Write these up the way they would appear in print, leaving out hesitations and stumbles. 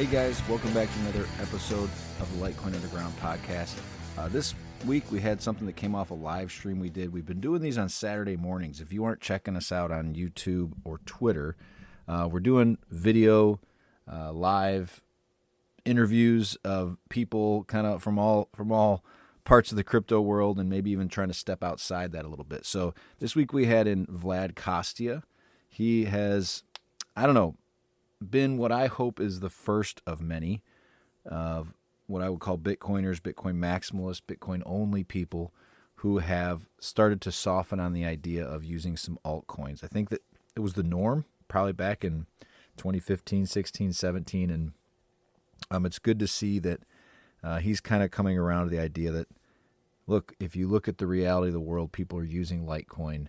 Hey guys, welcome back to another episode of the Litecoin Underground podcast. This week we had something that came off a live stream we did. We've been doing these on Saturday mornings. If you aren't checking us out on YouTube or Twitter, we're doing video, live interviews of people kind of from all parts of the crypto world, and maybe even trying to step outside that a little bit. So this week we had in Vlad Costea. He has, been what I hope is the first of many of what I would call Bitcoiners, Bitcoin maximalists, Bitcoin only people who have started to soften on the idea of using some altcoins. I think that it was the norm probably back in 2015, 16, 17. And it's good to see that he's kind of coming around to the idea that, look, if you look at the reality of the world, people are using Litecoin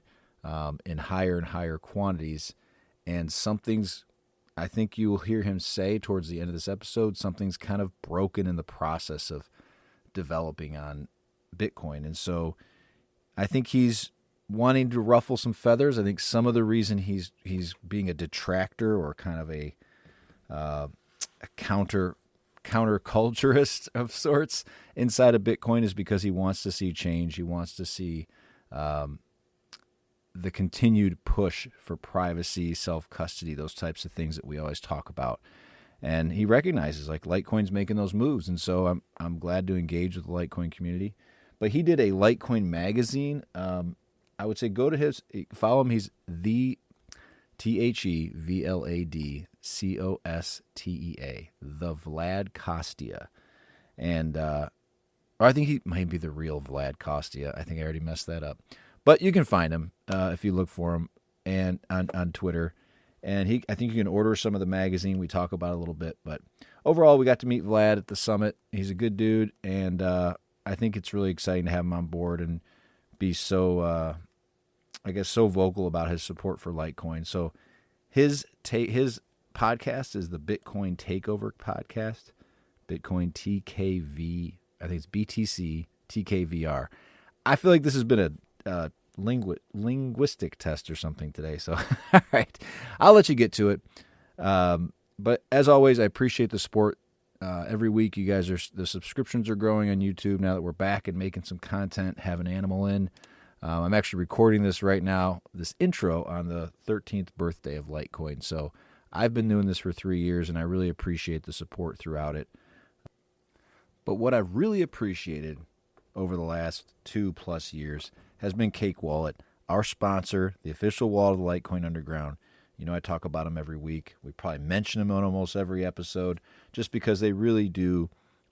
in higher and higher quantities, and I think you will hear him say towards the end of this episode, something's kind of broken in the process of developing on Bitcoin. And so I think he's wanting to ruffle some feathers. I think some of the reason he's being a detractor or kind of a counterculturist of sorts inside of Bitcoin is because he wants to see change. He wants to see the continued push for privacy, self-custody, those types of things that we always talk about. And he recognizes like Litecoin's making those moves. And so I'm glad to engage with the Litecoin community. But he did a Litecoin magazine. I would say go to follow him. He's the TheVladCostea, the Vlad Costea. And or I think he might be the real Vlad Costea. I think I already messed that up. But you can find him if you look for him and on Twitter. And I think you can order some of the magazine. We talk about it a little bit. But overall, we got to meet Vlad at the summit. He's a good dude. And I think it's really exciting to have him on board and be so, so vocal about his support for Litecoin. So his podcast is the Bitcoin Takeover podcast. Bitcoin TKV. I think it's BTC TKVR. I feel like this has been a linguistic test or something today. So, all right, I'll let you get to it. But as always, I appreciate the support. Every week, the subscriptions are growing on YouTube now that we're back and making some content, have an animal in. I'm actually recording this right now, this intro on the 13th birthday of Litecoin. So I've been doing this for 3 years, and I really appreciate the support throughout it. But what I've really appreciated over the last 2+ years has been Cake Wallet, our sponsor, the official wallet of the Litecoin Underground. You know, I talk about them every week. We probably mention them on almost every episode just because they really do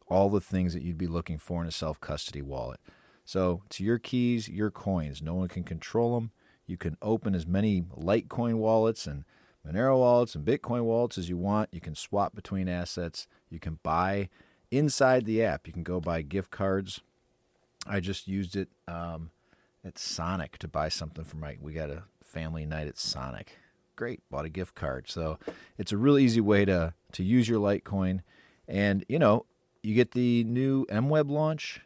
all the things that you'd be looking for in a self-custody wallet. So it's your keys, your coins. No one can control them. You can open as many Litecoin wallets and Monero wallets and Bitcoin wallets as you want. You can swap between assets. You can buy inside the app. You can go buy gift cards. I just used it at Sonic to buy something for we got a family night at Sonic. Great, bought a gift card. So it's a really easy way to use your Litecoin. And, you get the new MWeb launch.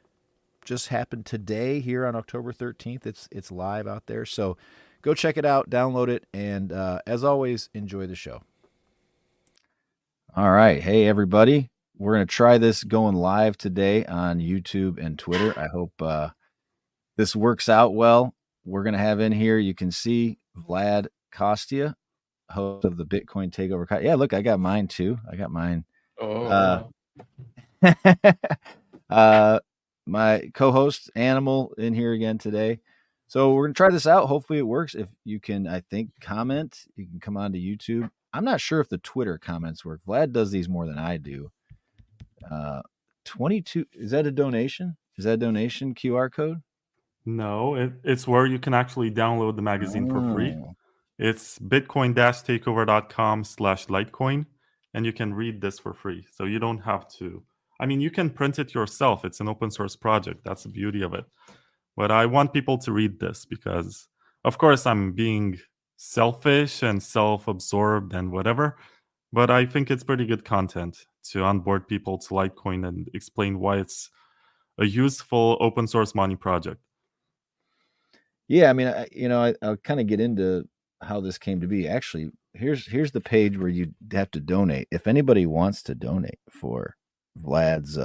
Just happened today here on October 13th. It's live out there. So go check it out, download it, and as always, enjoy the show. All right. Hey, everybody. We're going to try this going live today on YouTube and Twitter. I hope this works out well. We're going to have in here, you can see Vlad Costea, host of the Bitcoin Takeover. Yeah, look, I got mine too. I got mine. Oh. My co-host Animal in here again today. So we're going to try this out. Hopefully it works. If you can, I think, comment, you can come on to YouTube. I'm not sure if the Twitter comments work. Vlad does these more than I do. 22. Is that a donation? Is that a donation QR code? No, it's where you can actually download the magazine for free. It's bitcoin-takeover.com/Litecoin, and you can read this for free. So you don't have to. I mean, you can print it yourself. It's an open source project. That's the beauty of it. But I want people to read this because, of course, I'm being selfish and self-absorbed and whatever. But I think it's pretty good content to onboard people to Litecoin and explain why it's a useful open source money project. Yeah, I mean, I'll kind of get into how this came to be. Actually, here's the page where you have to donate. If anybody wants to donate for Vlad's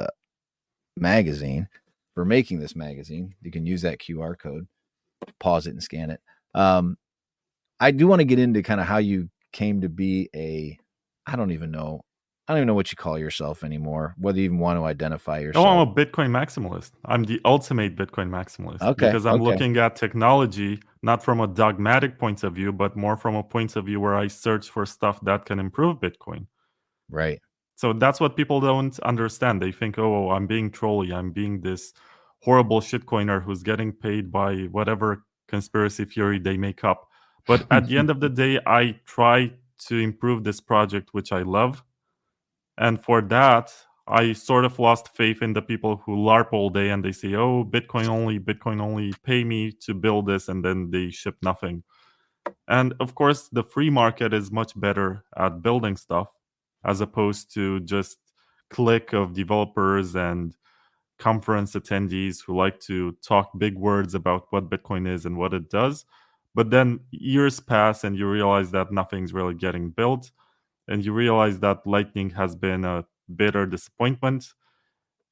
magazine, for making this magazine, you can use that QR code, pause it and scan it. I do want to get into kind of how you came to be a, I don't even know. I don't even know what you call yourself anymore, whether you even want to identify Oh, I'm yourself. a Bitcoin maximalist. I'm the ultimate Bitcoin maximalist Okay. because I'm Okay. looking at technology not from a dogmatic point of view, but more from a point of view where I search for stuff that can improve Bitcoin. Right. So that's what people don't understand. They think, oh, I'm being trolly. I'm being this horrible shitcoiner who's getting paid by whatever conspiracy theory they make up. But at the end of the day, I try to improve this project, which I love. And for that, I sort of lost faith in the people who LARP all day and they say, oh, Bitcoin only, pay me to build this, and then they ship nothing. And of course, the free market is much better at building stuff as opposed to just clique of developers and conference attendees who like to talk big words about what Bitcoin is and what it does. But then years pass and you realize that nothing's really getting built. And you realize that Lightning has been a bitter disappointment.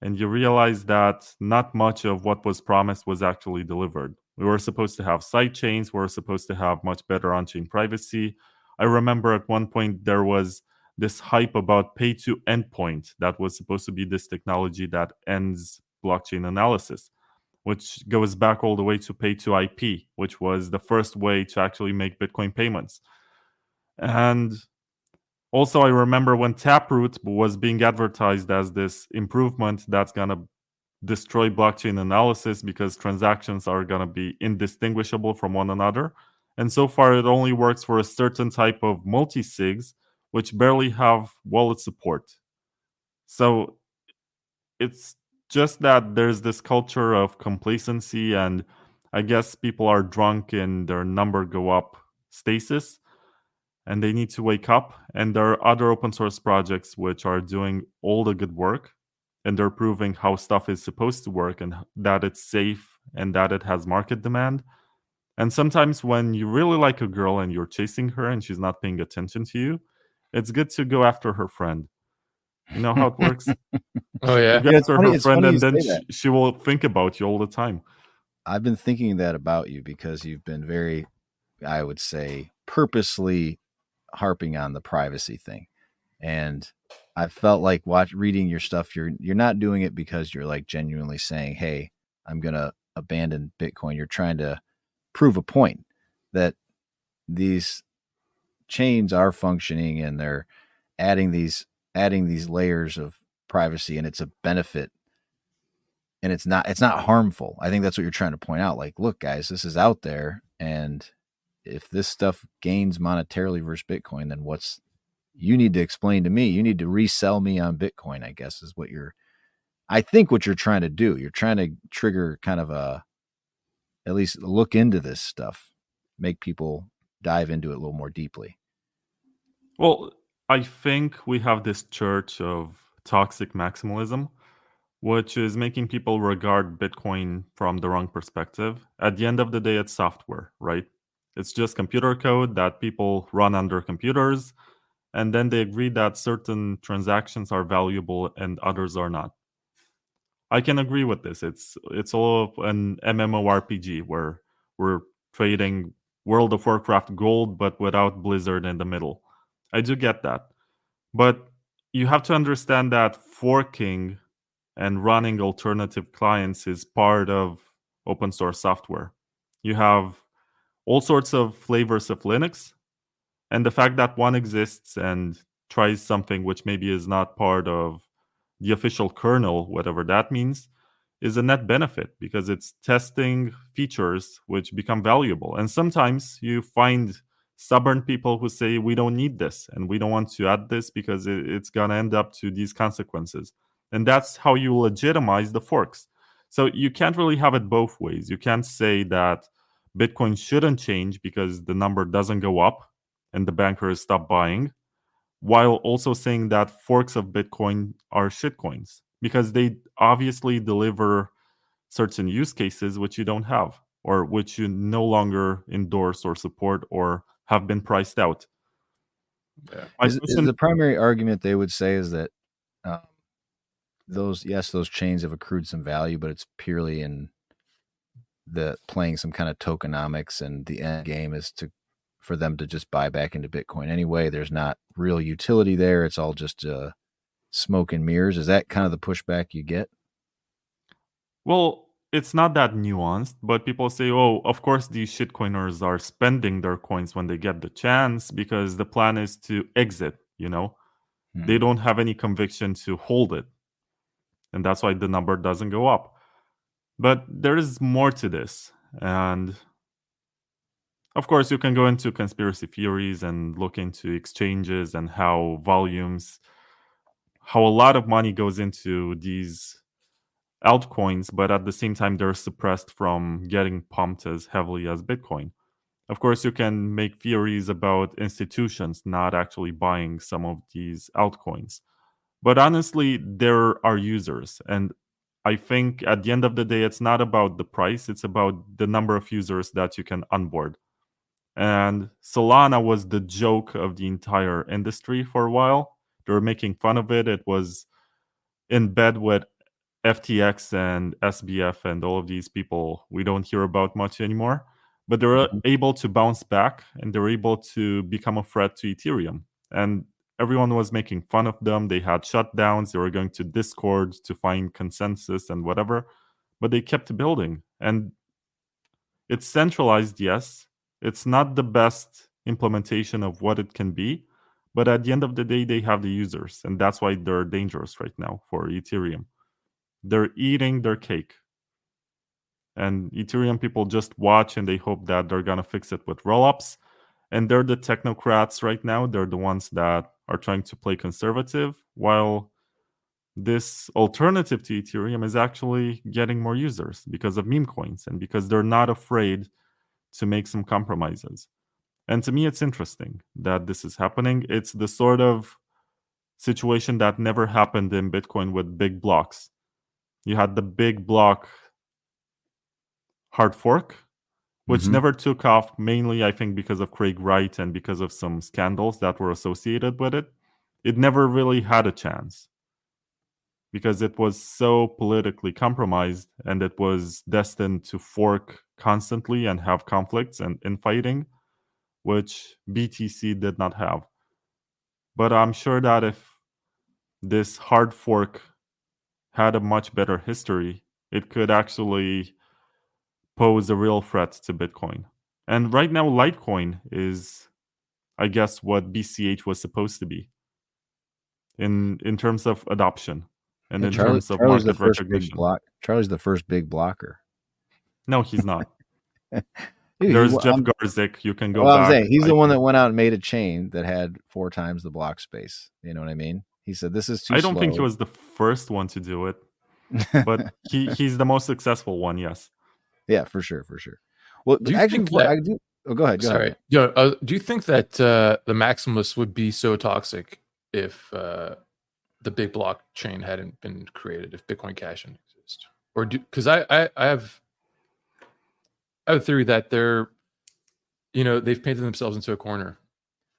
And you realize that not much of what was promised was actually delivered. We were supposed to have side chains, we were supposed to have much better on chain privacy. I remember at one point there was this hype about pay to endpoint that was supposed to be this technology that ends blockchain analysis, which goes back all the way to pay to IP, which was the first way to actually make Bitcoin payments. And also, I remember when Taproot was being advertised as this improvement that's going to destroy blockchain analysis because transactions are going to be indistinguishable from one another. And so far, it only works for a certain type of multi-sigs, which barely have wallet support. So it's just that there's this culture of complacency, and I guess people are drunk in their number go up stasis, and they need to wake up. And there are other open source projects which are doing all the good work, and they're proving how stuff is supposed to work and that it's safe and that it has market demand. And sometimes when you really like a girl and you're chasing her and she's not paying attention to you, it's good to go after her friend. You know how it works? Oh You yeah. go It's after funny. her It's friend funny you and then say that. she will think about you all the time. I've been thinking that about you because you've been very, I would say, purposely harping on the privacy thing. And I felt like reading your stuff, you're not doing it because you're like genuinely saying, "Hey, I'm going to abandon Bitcoin." You're trying to prove a point that these chains are functioning and they're adding these layers of privacy, and it's a benefit, and it's not harmful. I think that's what you're trying to point out. Like, look, guys, this is out there, and if this stuff gains monetarily versus Bitcoin, then what's you need to explain to me. You need to resell me on Bitcoin, I guess, is what I think what you're trying to do. You're trying to trigger kind of at least look into this stuff, make people dive into it a little more deeply. Well, I think we have this church of toxic maximalism, which is making people regard Bitcoin from the wrong perspective. At the end of the day, it's software, right? It's just computer code that people run on their computers, and then they agree that certain transactions are valuable and others are not. I can agree with this. It's all an MMORPG where we're trading World of Warcraft gold, but without Blizzard in the middle. I do get that. But you have to understand that forking and running alternative clients is part of open source software. You have all sorts of flavors of Linux, and the fact that one exists and tries something which maybe is not part of the official kernel, whatever that means, is a net benefit because it's testing features which become valuable. And sometimes you find stubborn people who say, we don't need this and we don't want to add this because it's going to end up to these consequences. And that's how you legitimize the forks. So you can't really have it both ways. You can't say that Bitcoin shouldn't change because the number doesn't go up and the bankers stop buying, while also saying that forks of Bitcoin are shitcoins because they obviously deliver certain use cases which you don't have or which you no longer endorse or support or have been priced out. Yeah. My Is question. the primary argument they would say is that um, those chains have accrued some value, but it's purely in the playing some kind of tokenomics, and the end game is to for them to just buy back into Bitcoin anyway. There's not real utility there. It's all just smoke and mirrors. Is that kind of the pushback you get? Well, it's not that nuanced, but people say, oh, of course, these shitcoiners are spending their coins when they get the chance because the plan is to exit, you know? They Hmm. don't have any conviction to hold it. And that's why the number doesn't go up. But there is more to this. And of course, you can go into conspiracy theories and look into exchanges and how a lot of money goes into these altcoins, but at the same time, they're suppressed from getting pumped as heavily as Bitcoin. Of course, you can make theories about institutions not actually buying some of these altcoins. But honestly, there are users. And I think at the end of the day, it's not about the price, it's about the number of users that you can onboard. And Solana was the joke of the entire industry for a while. They were making fun of it. It was in bed with FTX and SBF and all of these people we don't hear about much anymore. But they were Mhm. able to bounce back and they were able to become a threat to Ethereum. And everyone was making fun of them. They had shutdowns. They were going to Discord to find consensus and whatever. But they kept building. And it's centralized, yes. It's not the best implementation of what it can be. But at the end of the day, they have the users. And that's why they're dangerous right now for Ethereum. They're eating their cake. And Ethereum people just watch and they hope that they're going to fix it with rollups. And they're the technocrats right now. They're the ones that are trying to play conservative, while this alternative to Ethereum is actually getting more users because of meme coins and because they're not afraid to make some compromises. And to me, it's interesting that this is happening. It's the sort of situation that never happened in Bitcoin with big blocks. You had the big block hard fork, which Mhm. never took off, mainly, I think, because of Craig Wright and because of some scandals that were associated with it. It never really had a chance because it was so politically compromised and it was destined to fork constantly and have conflicts and infighting, which BTC did not have. But I'm sure that if this hard fork had a much better history, it could actually pose a real threat to Bitcoin. And right now, Litecoin is, I guess, what BCH was supposed to be in terms of adoption and Yeah, in terms of Charlie's the market first big recognition. block. Charlie's the first big blocker. No, he's not. Dude, There's Jeff Garzik. You can go well, I'm back, saying he's I the one think. that went out and made a chain that had 4 times the block space. You know what I mean? He said this is too I don't think he slow. was the first one to do it, but he's the most successful one, yes. Yeah, for sure, for sure. Well, Do you actually, think that? I do. Oh, go ahead, Sorry, man. do you think that the Maximalist would be so toxic if the big blockchain hadn't been created, if Bitcoin Cash didn't exist? Or do because I have a theory that they've painted themselves into a corner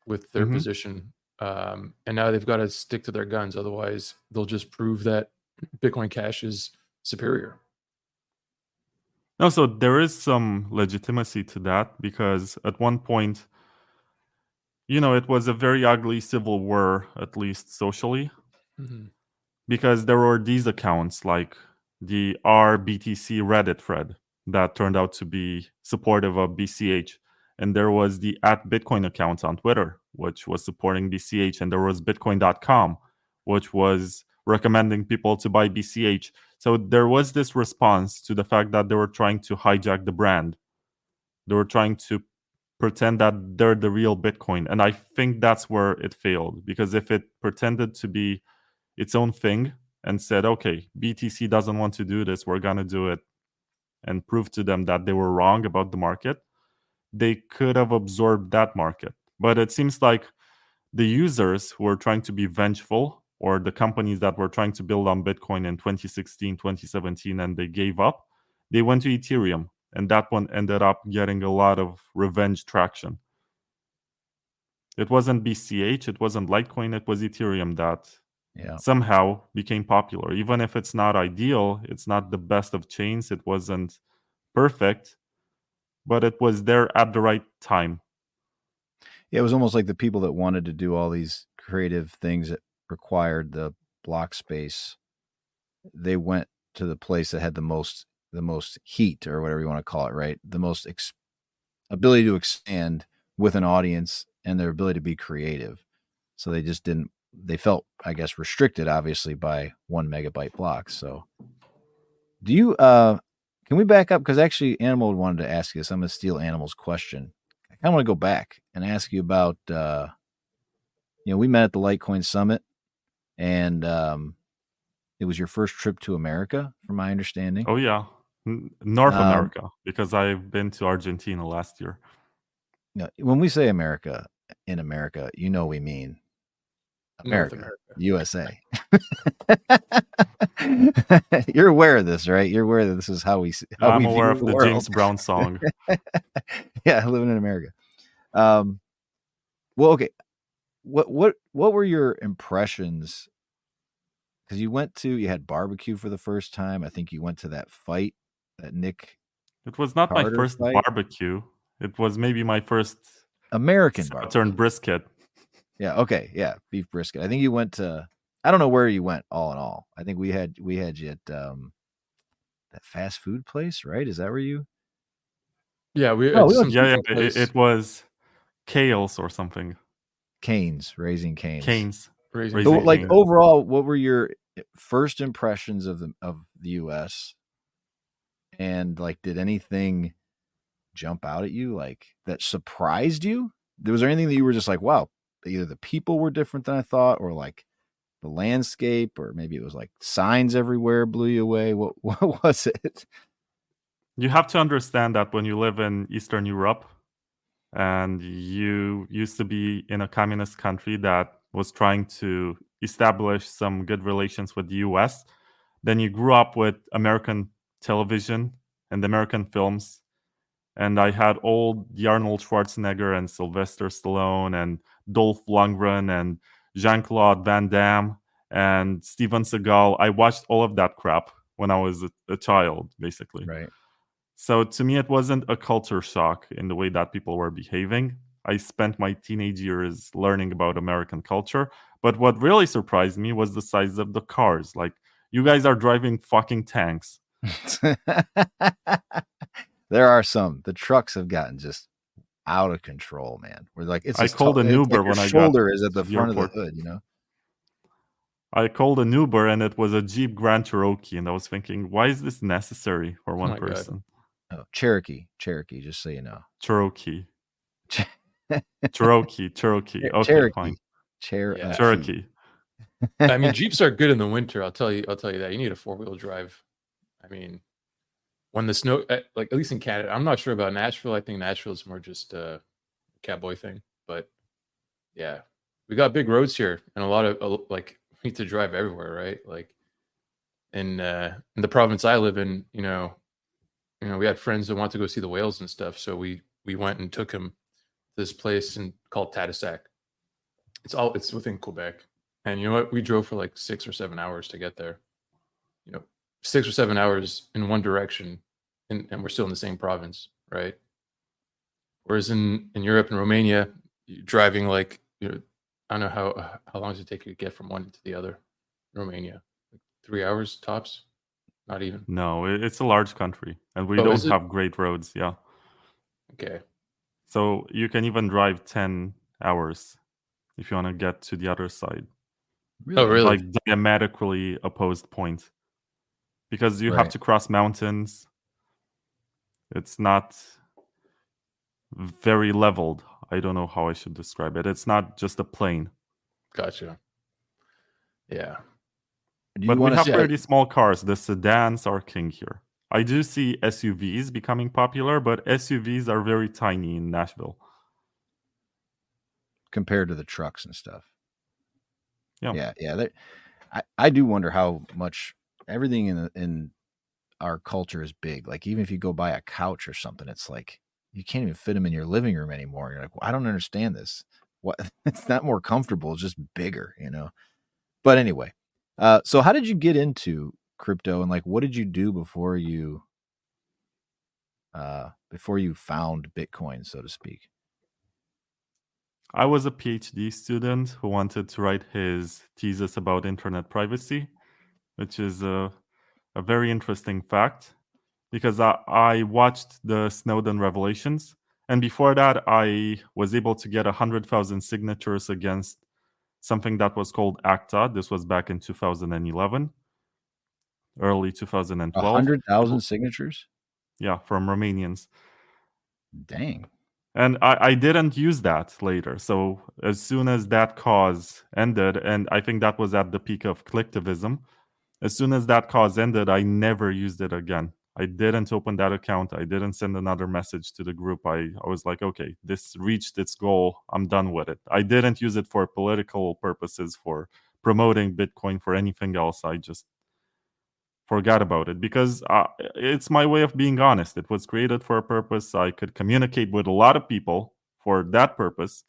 with their Hmm. position, and now they've got to stick to their guns. Otherwise, they'll just prove that Bitcoin Cash is superior. No, so there is some legitimacy to that because at one point, it was a very ugly civil war, at least socially, Mhm. because there were these accounts like the RBTC Reddit thread that turned out to be supportive of BCH. And there was the at Bitcoin account on Twitter, which was supporting BCH. And there was Bitcoin.com, which was recommending people to buy BCH. So there was this response to the fact that they were trying to hijack the brand. They were trying to pretend that they're the real Bitcoin. And I think that's where it failed. Because if it pretended to be its own thing and said, okay, BTC doesn't want to do this, we're going to do it, and prove to them that they were wrong about the market, they could have absorbed that market. But it seems like the users who were trying to be vengeful, or the companies that were trying to build on Bitcoin in 2016, 2017, and they gave up, they went to Ethereum. And that one ended up getting a lot of revenge traction. It wasn't BCH, it wasn't Litecoin, it was Ethereum that Yeah. somehow became popular. Even if it's not ideal, it's not the best of chains, it wasn't perfect, but it was there at the right time. Yeah, it was almost like the people that wanted to do all these creative things that required the block space, they went to the place that had the most heat, or whatever you want to call it, right? The most ability to expand with an audience and their ability to be creative. So they just didn't. They felt, I guess, restricted, obviously, by 1 megabyte blocks. So, do you? Can we back up? Because actually, Animal wanted to ask you this. I'm going to steal Animal's question. I kind of want to go back and ask you about. We met at the Litecoin Summit, and it was your first trip to America, from my understanding. Oh yeah, North America, because I've been to Argentina last year. When we say America, in America, we mean America. USA. You're aware of this, right? You're aware that this is how I'm we aware view of the world. James Brown song. Yeah, living in America. Well, okay. What were your impressions? Because you had barbecue for the first time. I think you went to that fight, that Nick. It was not Carter my first fight? barbecue. It was maybe my first American barbecue. Saturn brisket. Yeah. Okay. Yeah. Beef brisket. I think you went to. I don't know where you went. All in all, I think we had you at that fast food place, right? Is that where you? Yeah, we It was Kales or something. Raising Canes. Raising So, like, Canes. overall, what were your first impressions of the U.S. and, like, did anything jump out at you, like, that surprised you? Was there anything that you were just like, wow, either the people were different than I thought, or like the landscape, or maybe it was like signs everywhere blew you away? What was it? You have to understand that when you live in Eastern Europe and you used to be in a communist country that was trying to establish some good relations with the US, then you grew up with American television and American films. And I had old Arnold Schwarzenegger and Sylvester Stallone and Dolph Lundgren and Jean-Claude Van Damme and Steven Seagal. I watched all of that crap when I was a child, basically. Right. So to me, it wasn't a culture shock in the way that people were behaving. I spent my teenage years learning about American culture. But what really surprised me was the size of the cars. Like, you guys are driving fucking tanks. There are some. The trucks have gotten just out of control, man. We're like, I called an Uber when I got shoulder is at the to the front airport. of the hood, I called an Uber and it was a Jeep Grand Cherokee, and I was thinking, why is this necessary for one person? Oh, Cherokee, just so you know. Cherokee. Okay, Cherokee. fine. Cherokee. Cherokee. I mean, Jeeps are good in the winter. I'll tell you that. You need a 4-wheel drive. I mean, when the snow, like, at least in Canada, I'm not sure about Nashville. I think Nashville is more just a cowboy thing. But yeah, we got big roads here, and a lot of like, we need to drive everywhere, right? Like in the province I live in, we had friends that want to go see the whales and stuff, so we went and took them to this place called Tadoussac. It's within Quebec, and you know what? We drove for like 6 or 7 hours to get there. 6 or 7 hours in one direction, and we're still in the same province, right? Whereas in Europe and Romania, you're driving like, I don't know how long does it take you to get from one to the other. Romania, like 3 hours tops, not even. No, it's a large country, and we don't have great roads. Yeah. Okay. So you can even drive 10 hours if you want to get to the other side. Really? Oh, really? Like diametrically opposed points. Because you have to cross mountains. It's not very leveled. I don't know how I should describe it. It's not just a plain. Gotcha. Yeah. But we have pretty small cars. The sedans are king here. I do see SUVs becoming popular, but SUVs are very tiny in Nashville. Compared to the trucks and stuff. Yeah. I do wonder how much everything in our culture is big. Like, even if you go buy a couch or something, it's like you can't even fit them in your living room anymore. You're like, well, I don't understand this. what? It's not more comfortable. It's just bigger, you know. But anyway, so how did you get into crypto, and like, what did you do before you found Bitcoin, so to speak? I was a PhD student who wanted to write his thesis about internet privacy, which is a very interesting fact because I watched the Snowden revelations. And before that, I was able to get 100,000 signatures against something that was called ACTA. This was back in 2011, early 2012. 100,000 signatures? Yeah, from Romanians. Dang. And I didn't use that later. So as soon as that cause ended, and I think that was at the peak of clicktivism, as soon as that cause ended, I never used it again. I didn't open that account. I didn't send another message to the group. I was like, okay, this reached its goal. I'm done with it. I didn't use it for political purposes, for promoting Bitcoin, for anything else. I just forgot about it because it's my way of being honest. It was created for a purpose. I could communicate with a lot of people for that purpose.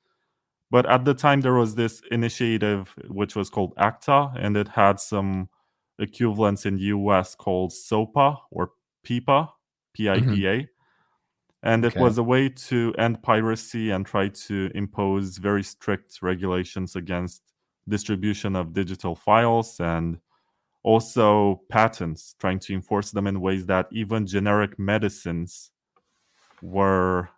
But at the time, there was this initiative which was called ACTA, and it had some equivalents in the US called SOPA or PIPA, PIPA. And it Okay. was a way to end piracy and try to impose very strict regulations against distribution of digital files and also patents, trying to enforce them in ways that even generic medicines were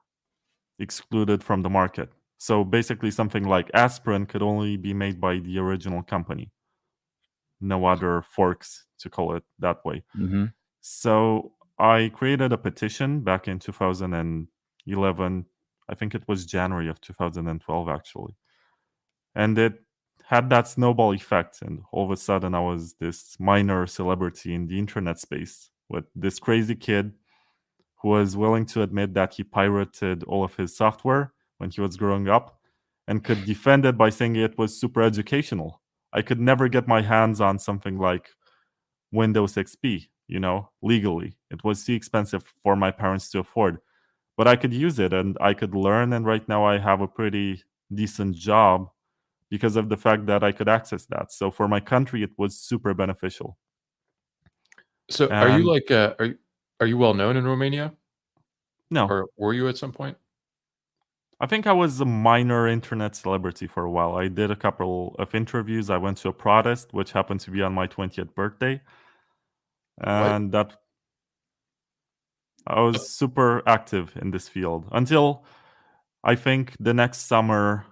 excluded from the market. So basically, something like aspirin could only be made by the original company, no other forks, to call it that way. Mm-hmm. So I created a petition back in 2011. I think it was January of 2012, actually. And it had that snowball effect. And all of a sudden, I was this minor celebrity in the internet space with this crazy kid who was willing to admit that he pirated all of his software when he was growing up and could defend it by saying it was super educational. I could never get my hands on something like Windows XP, legally. It was too expensive for my parents to afford. But I could use it and I could learn. And right now I have a pretty decent job because of the fact that I could access that. So for my country, it was super beneficial. So are you And like are you well known in Romania, no, or were you at some point? I think I was a minor internet celebrity for a while. I did a couple of interviews. I went to a protest, which happened to be on my 20th birthday. What? And that I was super active in this field until I think the next summer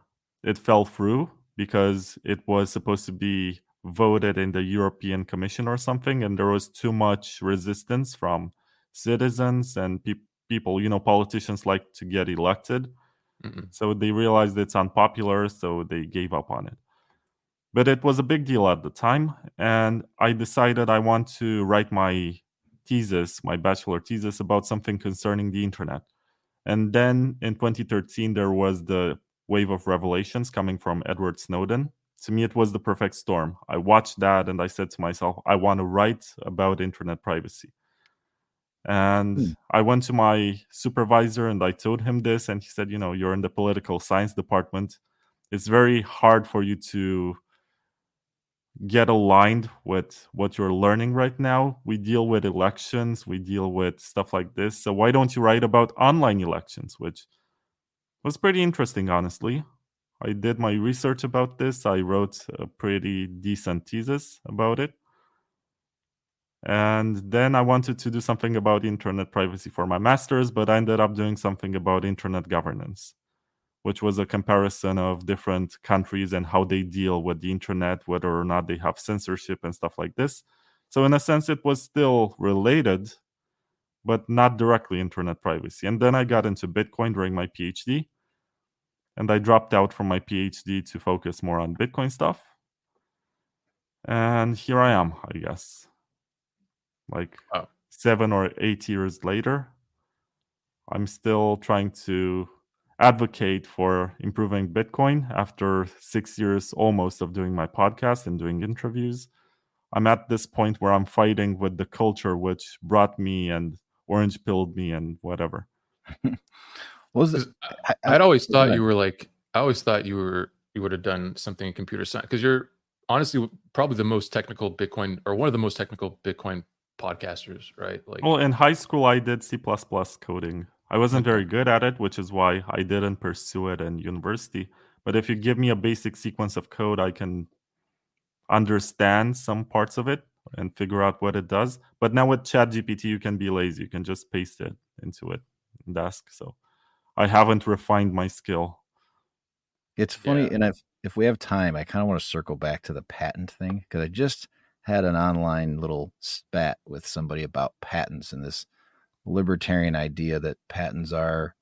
it fell through because it was supposed to be voted in the European Commission or something, and there was too much resistance from citizens and people. Politicians like to get elected. Mm-mm. So they realized it's unpopular, so they gave up on it. But it was a big deal at the time, and I decided I want to write my thesis, my bachelor thesis, about something concerning the internet. And then in 2013, there was the wave of revelations coming from Edward Snowden. To me, it was the perfect storm. I watched that and I said to myself, I want to write about internet privacy. And I went to my supervisor and I told him this, and he said, you're in the political science department. It's very hard for you to get aligned with what you're learning right now. We deal with elections, we deal with stuff like this. So why don't you write about online elections, which was pretty interesting, honestly. I did my research about this. I wrote a pretty decent thesis about it. And then I wanted to do something about internet privacy for my master's, but I ended up doing something about internet governance, which was a comparison of different countries and how they deal with the internet, whether or not they have censorship and stuff like this. So, in a sense, it was still related, but not directly internet privacy. And then I got into Bitcoin during my PhD, and I dropped out from my PhD to focus more on Bitcoin stuff. And here I am, I guess, like 7 or 8 years later. I'm still trying to advocate for improving Bitcoin after 6 years almost of doing my podcast and doing interviews. I'm at this point where I'm fighting with the culture which brought me and orange pilled me and whatever. I'd always thought you were like I always thought you would have done something in computer science because you're honestly probably the most technical Bitcoin or one of the most technical Bitcoin podcasters, right? Like, Well, in high school, I did C++ coding. I wasn't okay, very good at it, which is why I didn't pursue it in university. But if you give me a basic sequence of code, I can understand some parts of it and figure out what it does. But now with ChatGPT, you can be lazy. You can just paste it into it in Dask. So I haven't refined my skill. It's funny, yeah, and if we have time, I kind of want to circle back to the patent thing because I just had an online little spat with somebody about patents and this libertarian idea that patents are,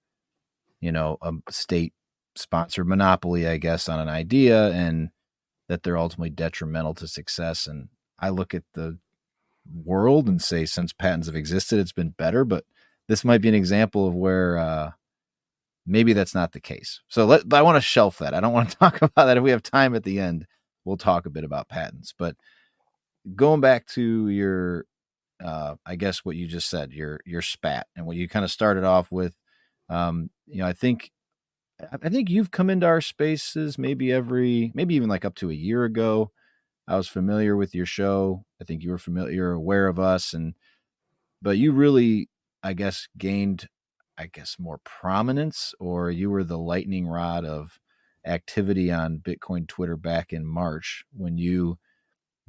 a state sponsored monopoly, I guess, on an idea, and that they're ultimately detrimental to success. And I look at the world and say, since patents have existed, it's been better. But this might be an example of where maybe that's not the case. But I want to shelf that. I don't want to talk about that. If we have time at the end, we'll talk a bit about patents. But going back to your, I guess what you just said, your spat and what you kind of started off with, I think you've come into our spaces maybe even like up to a year ago. I was familiar with your show. I think you were familiar, you're aware of us, but you really, I guess, gained, more prominence, or you were the lightning rod of activity on Bitcoin Twitter back in March when you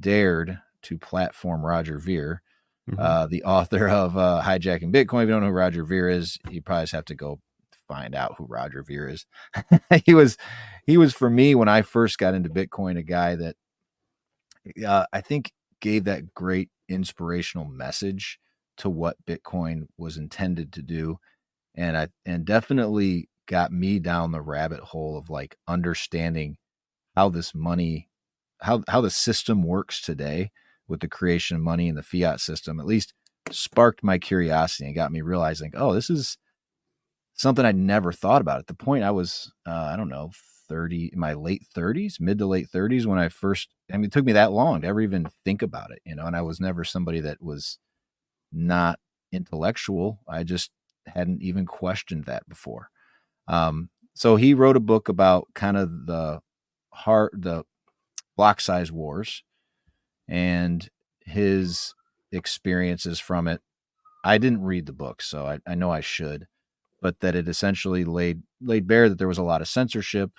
dared to platform Roger Ver, Mhm. the author of Hijacking Bitcoin. If you don't know who Roger Ver is, you probably just have to go find out who Roger Ver is. he was for me when I first got into Bitcoin, a guy that I think gave that great inspirational message to what Bitcoin was intended to do, and definitely got me down the rabbit hole of like understanding how this money, how the system works today with the creation of money and the fiat system. At least sparked my curiosity and got me realizing, oh, this is something I'd never thought about. At the point I was, I don't know, 30, in my late 30s, mid to late 30s, when I first, it took me that long to ever even think about it, and I was never somebody that was not intellectual. I just hadn't even questioned that before. So he wrote a book about kind of the block size wars and his experiences from it. I didn't read the book, so I know I should, but that it essentially laid bare that there was a lot of censorship,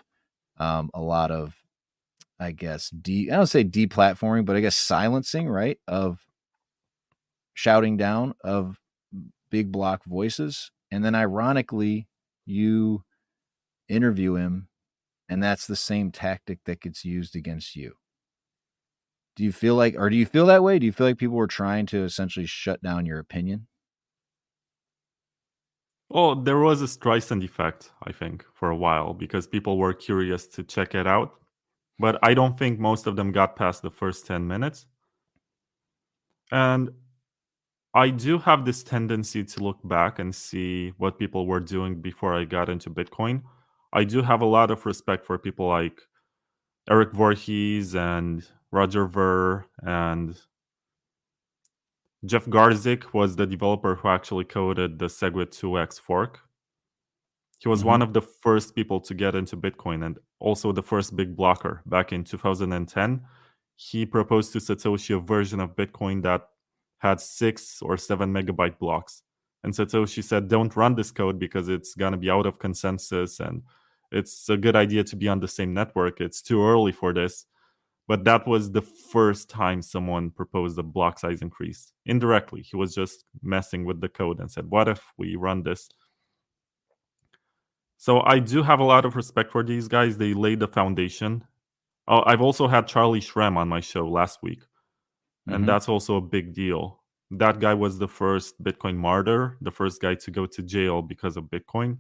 a lot of, I guess, I don't say deplatforming, but I guess silencing, right, of shouting down of big block voices. And then ironically, you interview him, and that's the same tactic that gets used against you. Do you feel that way? Do you feel like people were trying to essentially shut down your opinion? Well, there was a Streisand effect, I think, for a while because people were curious to check it out. But I don't think most of them got past the first 10 minutes. And I do have this tendency to look back and see what people were doing before I got into Bitcoin. I do have a lot of respect for people like Eric Voorhees and Roger Ver, and Jeff Garzik was the developer who actually coded the Segwit 2x fork. He was Mm-hmm. one of the first people to get into Bitcoin and also the first big blocker back in 2010. He proposed to Satoshi a version of Bitcoin that had 6 or 7 megabyte blocks. And Satoshi said, don't run this code because it's going to be out of consensus and it's a good idea to be on the same network. It's too early for this. But that was the first time someone proposed a block size increase. Indirectly, he was just messing with the code and said, what if we run this? So I do have a lot of respect for these guys. They laid the foundation. Oh, I've also had Charlie Shrem on my show last week, and Mm-hmm. that's also a big deal. That guy was the first Bitcoin martyr, the first guy to go to jail because of Bitcoin.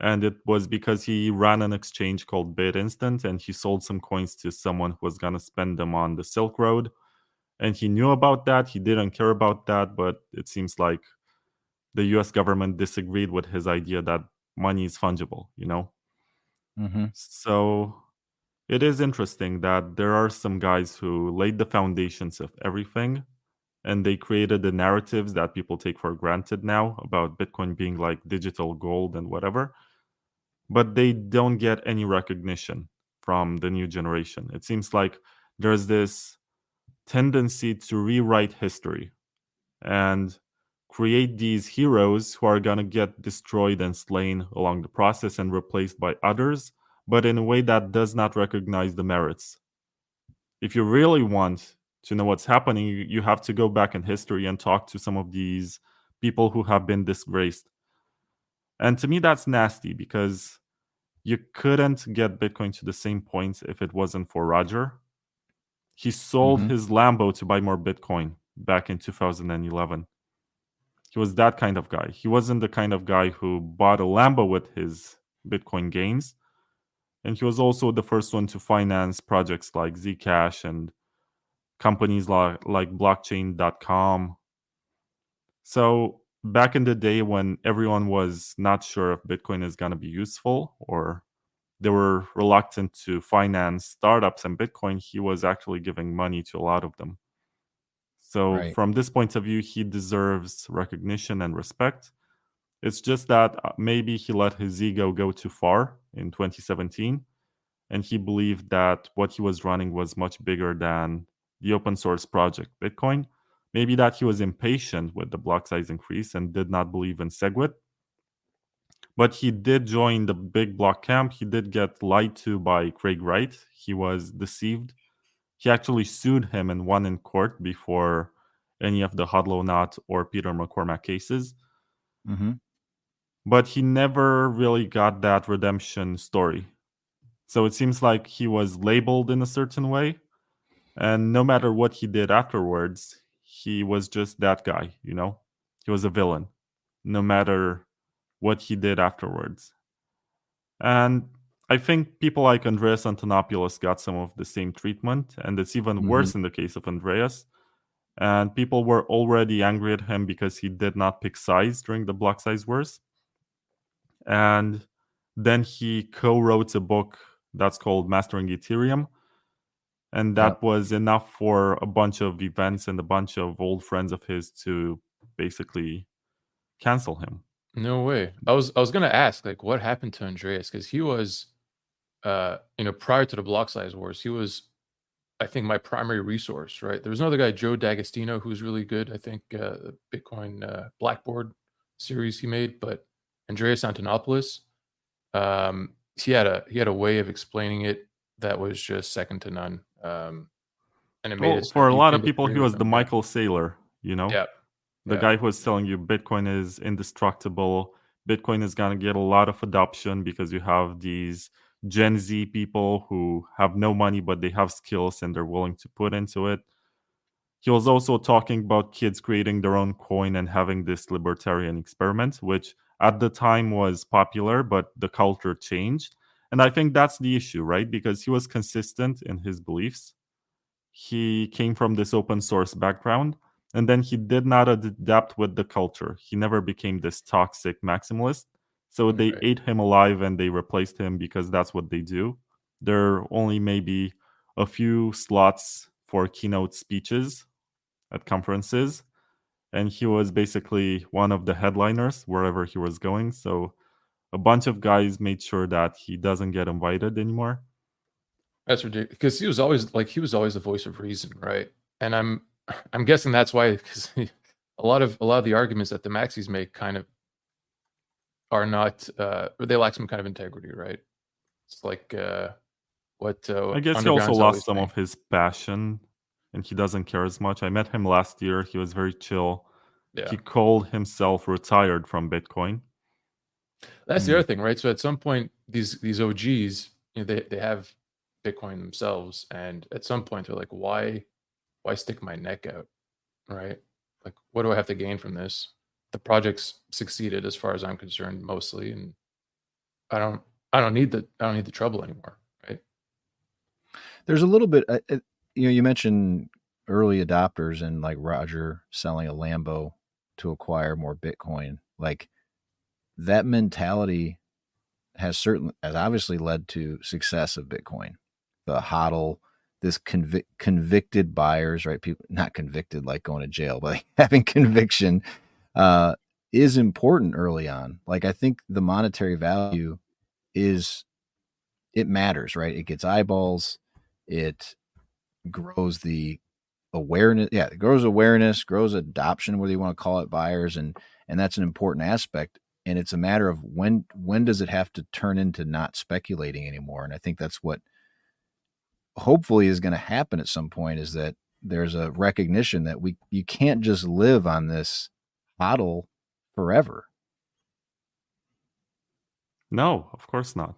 And it was because he ran an exchange called BitInstant and he sold some coins to someone who was going to spend them on the Silk Road. And he knew about that. He didn't care about that, but it seems like the US government disagreed with his idea that money is fungible, you know? Mm-hmm. So it is interesting that there are some guys who laid the foundations of everything and they created the narratives that people take for granted now about Bitcoin being like digital gold and whatever. but they don't get any recognition from the new generation. It seems like there's this tendency to rewrite history and create these heroes who are going to get destroyed and slain along the process and replaced by others, but in a way that does not recognize the merits. If you really want to know what's happening, you have to go back in history and talk to some of these people who have been disgraced. And to me, that's nasty because you couldn't get Bitcoin to the same points if it wasn't for Roger. He sold his Lambo to buy more Bitcoin back in 2011. He was that kind of guy. He wasn't the kind of guy who bought a Lambo with his Bitcoin gains. And he was also the first one to finance projects like Zcash and companies like blockchain.com. So back in the day when everyone was not sure if Bitcoin is going to be useful or they were reluctant to finance startups and Bitcoin, he was actually giving money to a lot of them. So Right. from this point of view, he deserves recognition and respect. It's just that maybe he let his ego go too far in 2017, and he believed that what he was running was much bigger than the open source project Bitcoin. Maybe that he was impatient with the block size increase and did not believe in SegWit. But he did join the big block camp. He did get lied to by Craig Wright. He was deceived. He actually sued him and won in court before any of the Hodlow Knott or Peter McCormack cases. Mm-hmm. But he never really got that redemption story. So it seems like he was labeled in a certain way. And no matter what he did afterwards, he was just that guy, you know? He was a villain, no matter what he did afterwards. And I think people like Andreas Antonopoulos got some of the same treatment, and it's even worse in the case of Andreas. And people were already angry at him because he did not pick size during the block size wars. And then he co-wrote a book that's called Mastering Ethereum. And that was enough for a bunch of events and a bunch of old friends of his to basically cancel him. No way. I was gonna ask, like, what happened to Andreas? Because he was, prior to the block size wars, he was, I think, my primary resource, right? There was another guy, Joe D'Agostino, who's really good. I think the Bitcoin Blackboard series he made, but Andreas Antonopoulos, he had a way of explaining it that was just second to none. And it made it so for a you lot can of people, disagree he with was the him. Michael Saylor, you know? Yeah. The guy who was telling you Bitcoin is indestructible. Bitcoin is going to get a lot of adoption because you have these Gen Z people who have no money, but they have skills and they're willing to put into it. He was also talking about kids creating their own coin and having this libertarian experiment, which at the time was popular, but the culture changed. And I think that's the issue, right? Because he was consistent in his beliefs. He came from this open source background, and then he did not adapt with the culture. He never became this toxic maximalist. So they Right. ate him alive and they replaced him because that's what they do. There are only maybe a few slots for keynote speeches at conferences, and he was basically one of the headliners wherever he was going. So a bunch of guys made sure that he doesn't get invited anymore. That's ridiculous. Because he was always the voice of reason, right? And I'm guessing that's why, because a lot of the arguments that the maxis make kind of are not, they lack some kind of integrity, right? It's like what I guess he also Underground's lost always some saying. of his passion and he doesn't care as much. I met him last year. He was very chill. Yeah, He called himself retired from Bitcoin. that's the other thing, right? So at some point, these OGs, they have Bitcoin themselves, and at some point they're like, why stick my neck out, right? Like, what do I have to gain from this? The project's succeeded as far as I'm concerned, mostly, and I don't need the trouble anymore, right? There's a little bit, you mentioned early adopters and like Roger selling a Lambo to acquire more Bitcoin. Like that mentality has obviously led to success of Bitcoin. The HODL, this convicted buyers, right? People not convicted like going to jail, but having conviction is important early on. Like I think the monetary value it matters, right? It gets eyeballs. It grows the awareness. Yeah, it grows awareness, grows adoption, whether you want to call it buyers, and that's an important aspect. And it's a matter of when does it have to turn into not speculating anymore? And I think that's what hopefully is going to happen at some point, is that there's a recognition that you can't just live on this model forever. No, of course not.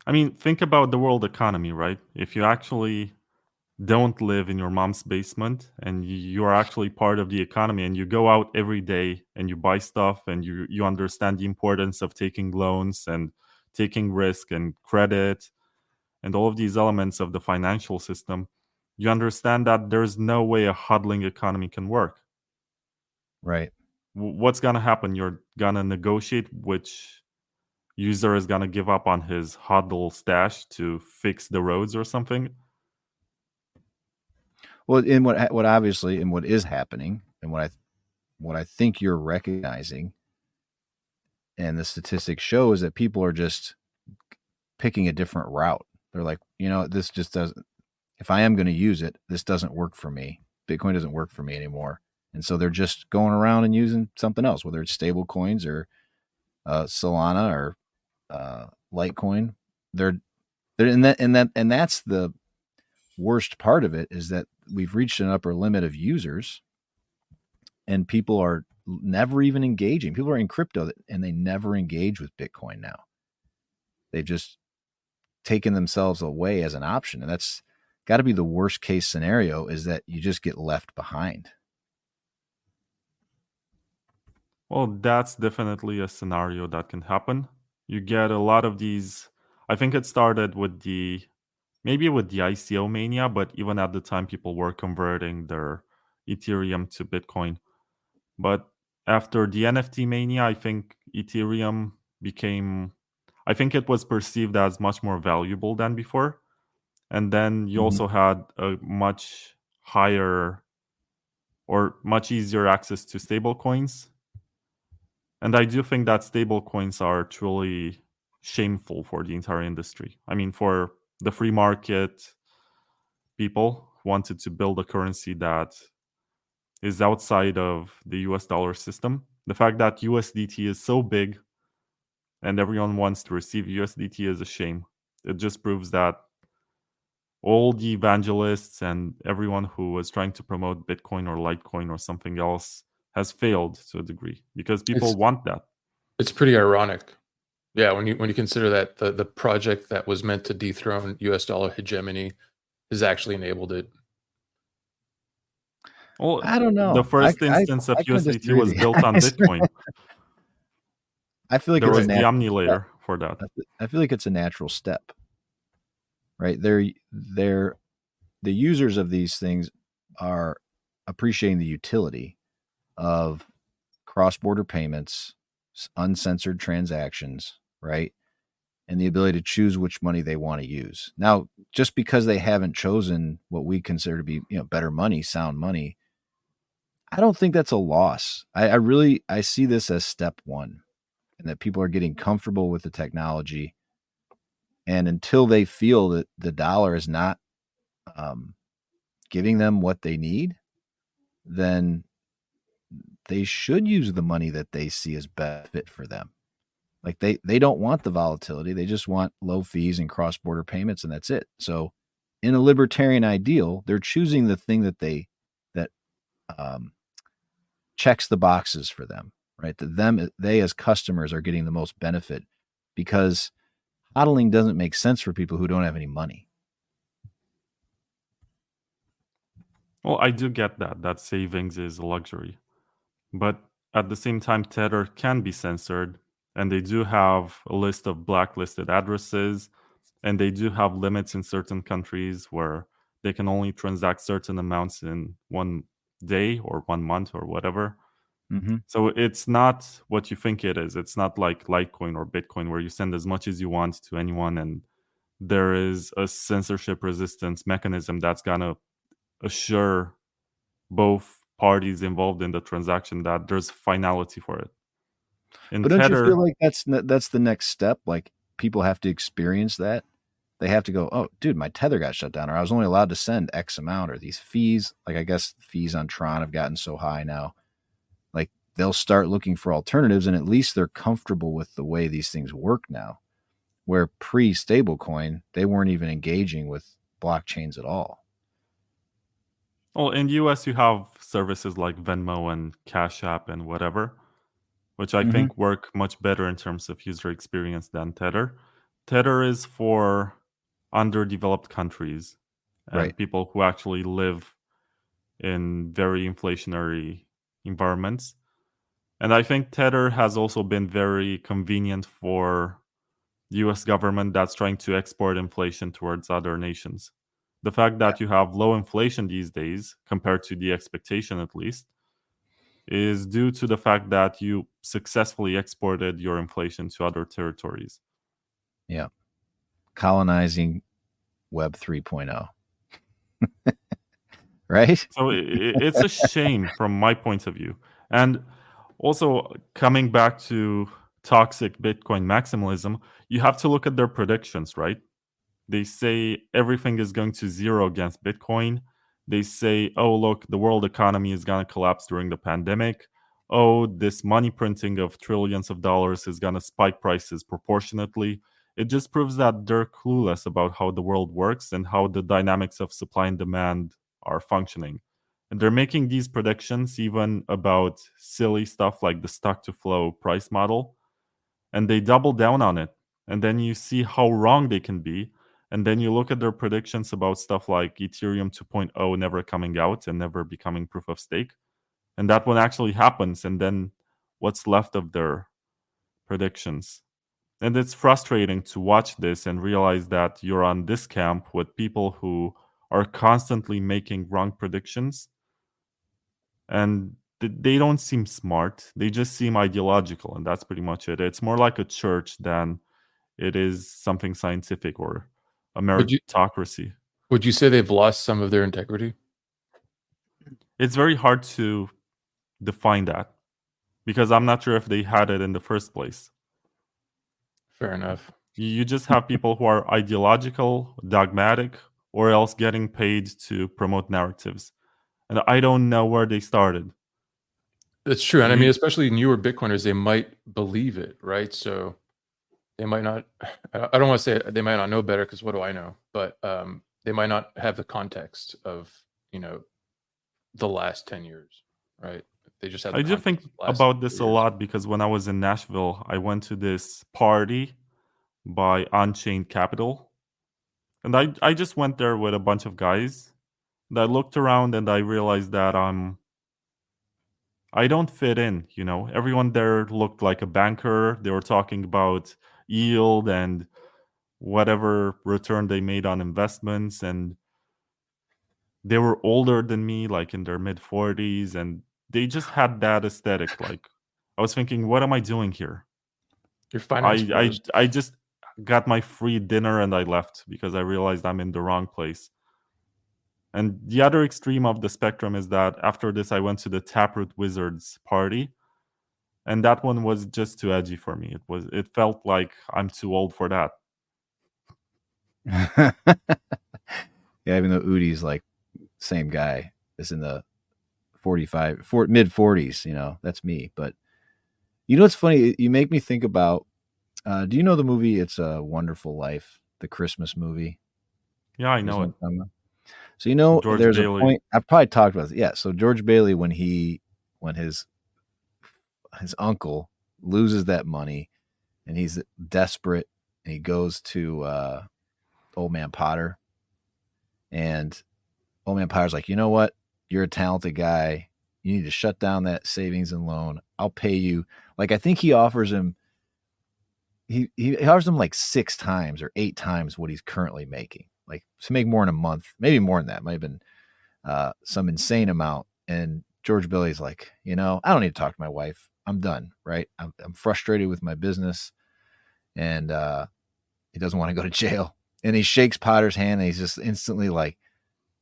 I mean, think about the world economy, right? If you actually don't live in your mom's basement and you are actually part of the economy and you go out every day and you buy stuff and you understand the importance of taking loans and taking risk and credit and all of these elements of the financial system, you understand that there's no way a huddling economy can work. Right. What's going to happen? You're going to negotiate which user is going to give up on his huddle stash to fix the roads or something. Well, in what obviously, and what is happening, and what I think you're recognizing, and the statistics show, is that people are just picking a different route. They're like, this just doesn't. If I am going to use it, this doesn't work for me. Bitcoin doesn't work for me anymore, and so they're just going around and using something else, whether it's stable coins or Solana or Litecoin. They're and that's the worst part of it, is that we've reached an upper limit of users and people are never even engaging. People are in crypto and they never engage with Bitcoin now. They've just taken themselves away as an option. And that's got to be the worst case scenario, is that you just get left behind. Well, that's definitely a scenario that can happen. You get a lot of these. I think it started with maybe with the ICO mania, but even at the time, people were converting their Ethereum to Bitcoin. But after the NFT mania, I think Ethereum became, I think it was perceived as much more valuable than before. And then you also had a much higher or much easier access to stable coins. And I do think that stable coins are truly shameful for the entire industry. I mean, for the free market people who wanted to build a currency that is outside of the US dollar system, the fact that USDT is so big and everyone wants to receive USDT is a shame. It just proves that all the evangelists and everyone who was trying to promote Bitcoin or Litecoin or something else has failed to a degree, because people want that. It's pretty ironic. Yeah, when you consider that the project that was meant to dethrone US dollar hegemony has actually enabled it. Well, I don't know. The first instance of USDT was built on Bitcoin. I feel like there it's was the Omni layer for that. I feel like it's a natural step, right? The users of these things are appreciating the utility of cross-border payments, uncensored transactions, right? And the ability to choose which money they want to use. Now, just because they haven't chosen what we consider to be, better money, sound money, I don't think that's a loss. I see this as step one, and that people are getting comfortable with the technology. And until they feel that the dollar is not giving them what they need, then they should use the money that they see as best fit for them. Like they don't want the volatility. They just want low fees and cross-border payments, and that's it. So in a libertarian ideal, they're choosing the thing that checks the boxes for them, right? They as customers are getting the most benefit, because hodling doesn't make sense for people who don't have any money. Well, I do get that savings is a luxury. But at the same time, Tether can be censored, and they do have a list of blacklisted addresses, and they do have limits in certain countries where they can only transact certain amounts in one day or 1 month or whatever. Mm-hmm. So it's not what you think it is. It's not like Litecoin or Bitcoin where you send as much as you want to anyone, and there is a censorship resistance mechanism that's going to assure both parties involved in the transaction that there's finality for it. In But don't you Tether, feel like that's the next step? Like people have to experience that. They have to go, oh, dude, my tether got shut down, or I was only allowed to send X amount, or these fees. Like I guess fees on Tron have gotten so high now. Like they'll start looking for alternatives, and at least they're comfortable with the way these things work now. Where pre-stablecoin, they weren't even engaging with blockchains at all. well, in US, you have services like Venmo and Cash App and whatever, which I Mm-hmm. think work much better in terms of user experience than Tether. Tether is for underdeveloped countries Right. and people who actually live in very inflationary environments. And I think Tether has also been very convenient for the US government that's trying to export inflation towards other nations. The fact Yeah. that you have low inflation these days, compared to the expectation at least, is due to the fact that you successfully exported your inflation to other territories. Yeah. Colonizing Web 3.0. Right? So it's a shame from my point of view. And also, coming back to toxic Bitcoin maximalism, you have to look at their predictions, right? They say everything is going to zero against Bitcoin. They say, oh, look, the world economy is going to collapse during the pandemic. Oh, this money printing of trillions of dollars is going to spike prices proportionately. It just proves that they're clueless about how the world works and how the dynamics of supply and demand are functioning. And they're making these predictions even about silly stuff like the stock to flow price model. And they double down on it. And then you see how wrong they can be. And then you look at their predictions about stuff like Ethereum 2.0 never coming out and never becoming proof of stake. And that one actually happens. And then what's left of their predictions? And it's frustrating to watch this and realize that you're on this camp with people who are constantly making wrong predictions. And they don't seem smart. They just seem ideological. And that's pretty much it. It's more like a church than it is something scientific or a Would you meritocracy. would you say they've lost some of their integrity? It's very hard to define that because I'm not sure if they had it in the first place. Fair enough. You just have people who are ideological, dogmatic, or else getting paid to promote narratives. And I don't know where they started. That's true, and I mean, You, especially newer Bitcoiners, they might believe it, right? So they might not. I don't want to say they might not know better because what do I know? But they might not have the context of the last 10 years, right? They just have the I do think context of the last about this a 4 years. lot because when I was in Nashville, I went to this party by Unchained Capital. And I just went there with a bunch of guys. And I looked around and I realized that I don't fit in, you know. Everyone there looked like a banker. They were talking about yield and whatever return they made on investments, and they were older than me, like in their mid 40s, and they just had that aesthetic. Like I was thinking, what am I doing here? Your finance bros. I just got my free dinner and I left because I realized I'm in the wrong place. And the other extreme of the spectrum is that after this, I went to the Taproot Wizards party, and that one was just too edgy for me. It felt like I'm too old for that. Yeah, even though Udi's like same guy is in the 45, mid 40s, that's me. But what's funny? You make me think about, do you know the movie It's a Wonderful Life, the Christmas movie? Yeah, I You guys know know it. what I'm talking about? So, George there's a Bailey. point, I've probably talked about this. Yeah. So George Bailey, when his uncle loses that money and he's desperate and he goes to old man Potter, and old man Potter's like, you know what? You're a talented guy. You need to shut down that savings and loan. I'll pay you. Like, I think he offers him, he offers him like 6 times or 8 times what he's currently making, like to make more in a month, maybe more than that. Might have been some insane amount. And George Billy's like, I don't need to talk to my wife. I'm done. Right. I'm frustrated with my business, and he doesn't want to go to jail. And he shakes Potter's hand and he's just instantly like,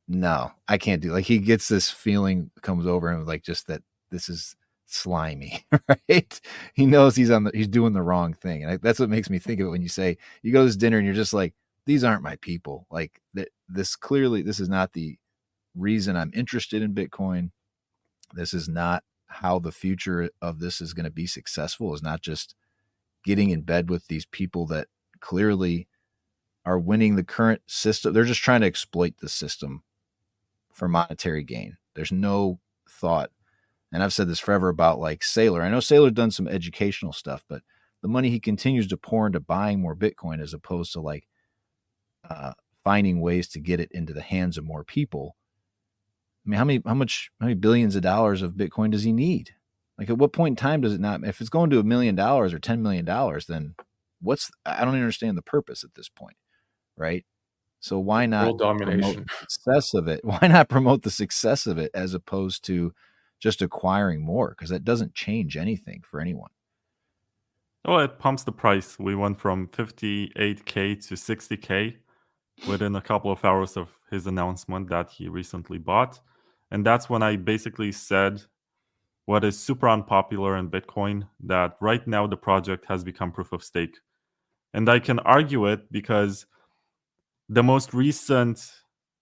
no, I can't do. Like he gets this feeling comes over him, like just that this is slimy, right? He knows he's doing the wrong thing, and that's what makes me think of it when you say you go to this dinner and you're just like, these aren't my people. Like this is not the reason I'm interested in Bitcoin. This is not how the future of this is going to be successful. Is not just getting in bed with these people that clearly are winning the current system. They're just trying to exploit the system for monetary gain. There's no thought. And I've said this forever about like Saylor. I know Saylor's done some educational stuff, but the money he continues to pour into buying more Bitcoin as opposed to like finding ways to get it into the hands of more people. I mean, how many billions of dollars of Bitcoin does he need? Like at what point in time does it not, if it's going to $1 million or $10 million, then I don't understand the purpose at this point. Right. So why not World domination. promote the success of it? Why not promote the success of it as opposed to just acquiring more? Because that doesn't change anything for anyone. Oh, it pumps the price. We went from 58K to 60K within a couple of hours of his announcement that he recently bought. And that's when I basically said what is super unpopular in Bitcoin, that right now the project has become proof of stake. And I can argue it because the most recent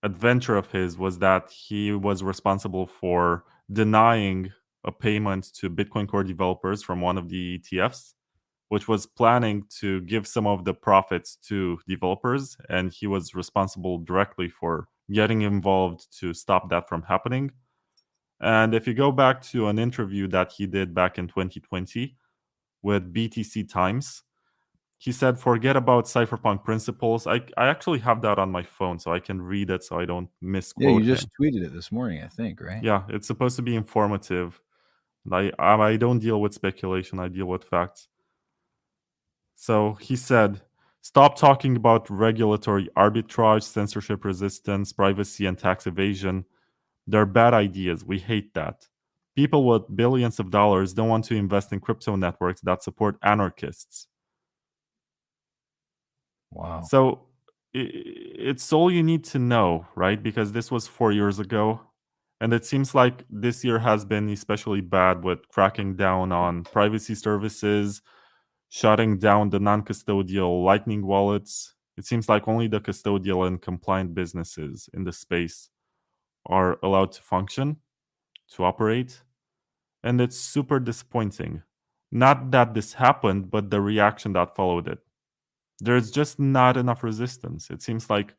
adventure of his was that he was responsible for denying a payment to Bitcoin Core developers from one of the ETFs, which was planning to give some of the profits to developers. And he was responsible directly for getting involved to stop that from happening. And if you go back to an interview that he did back in 2020 with BTC Times, he said, forget about cypherpunk principles. I actually have that on my phone so I can read it so I don't Yeah, misquote you just him. tweeted it this morning, I think, right? Yeah, it's supposed to be informative. I don't deal with speculation, I deal with facts. So he said, stop talking about regulatory arbitrage, censorship resistance, privacy, and tax evasion. They're bad ideas. We hate that. People with billions of dollars don't want to invest in crypto networks that support anarchists. Wow. So it's all you need to know, right? Because this was 4 years ago. And it seems like this year has been especially bad with cracking down on privacy services, shutting down the non custodial Lightning wallets. It seems like only the custodial and compliant businesses in the space are allowed to function, to operate. And it's super disappointing. Not that this happened, but the reaction that followed it. There's just not enough resistance. It seems like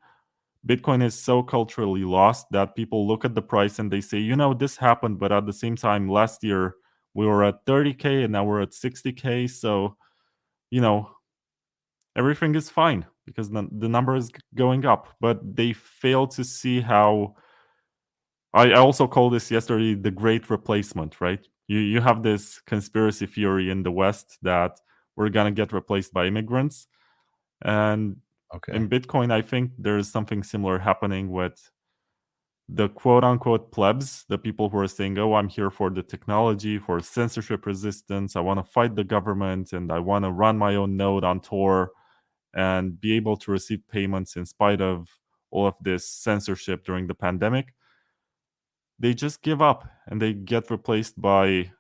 Bitcoin is so culturally lost that people look at the price and they say, this happened, but at the same time, last year we were at 30K and now we're at 60K. So, everything is fine because the number is going up. But they fail to see how. I also called this yesterday the great replacement, right? You have this conspiracy theory in the West that we're going to get replaced by immigrants. And in Bitcoin, I think there's something similar happening with the quote unquote plebs, the people who are saying, oh, I'm here for the technology, for censorship resistance. I want to fight the government and I want to run my own node on Tor and be able to receive payments in spite of all of this censorship during the pandemic. They just give up and they get replaced by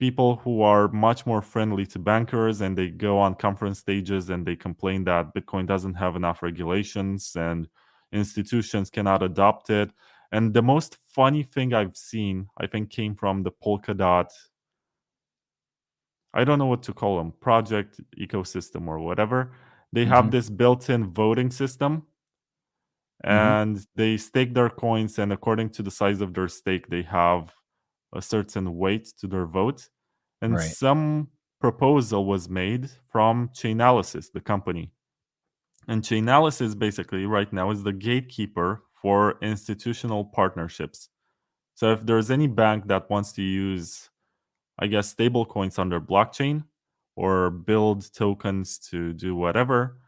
people who are much more friendly to bankers, and they go on conference stages and they complain that Bitcoin doesn't have enough regulations and institutions cannot adopt it. And the most funny thing I've seen, I think, came from the Polkadot, I don't know what to call them, project ecosystem or whatever. They have this built-in voting system, and they stake their coins, and according to the size of their stake, they have a certain weight to their vote. And some proposal was made from Chainalysis, the company. And Chainalysis basically right now is the gatekeeper for institutional partnerships. So if there's any bank that wants to use, I guess, stable coins on their blockchain or build tokens to do whatever,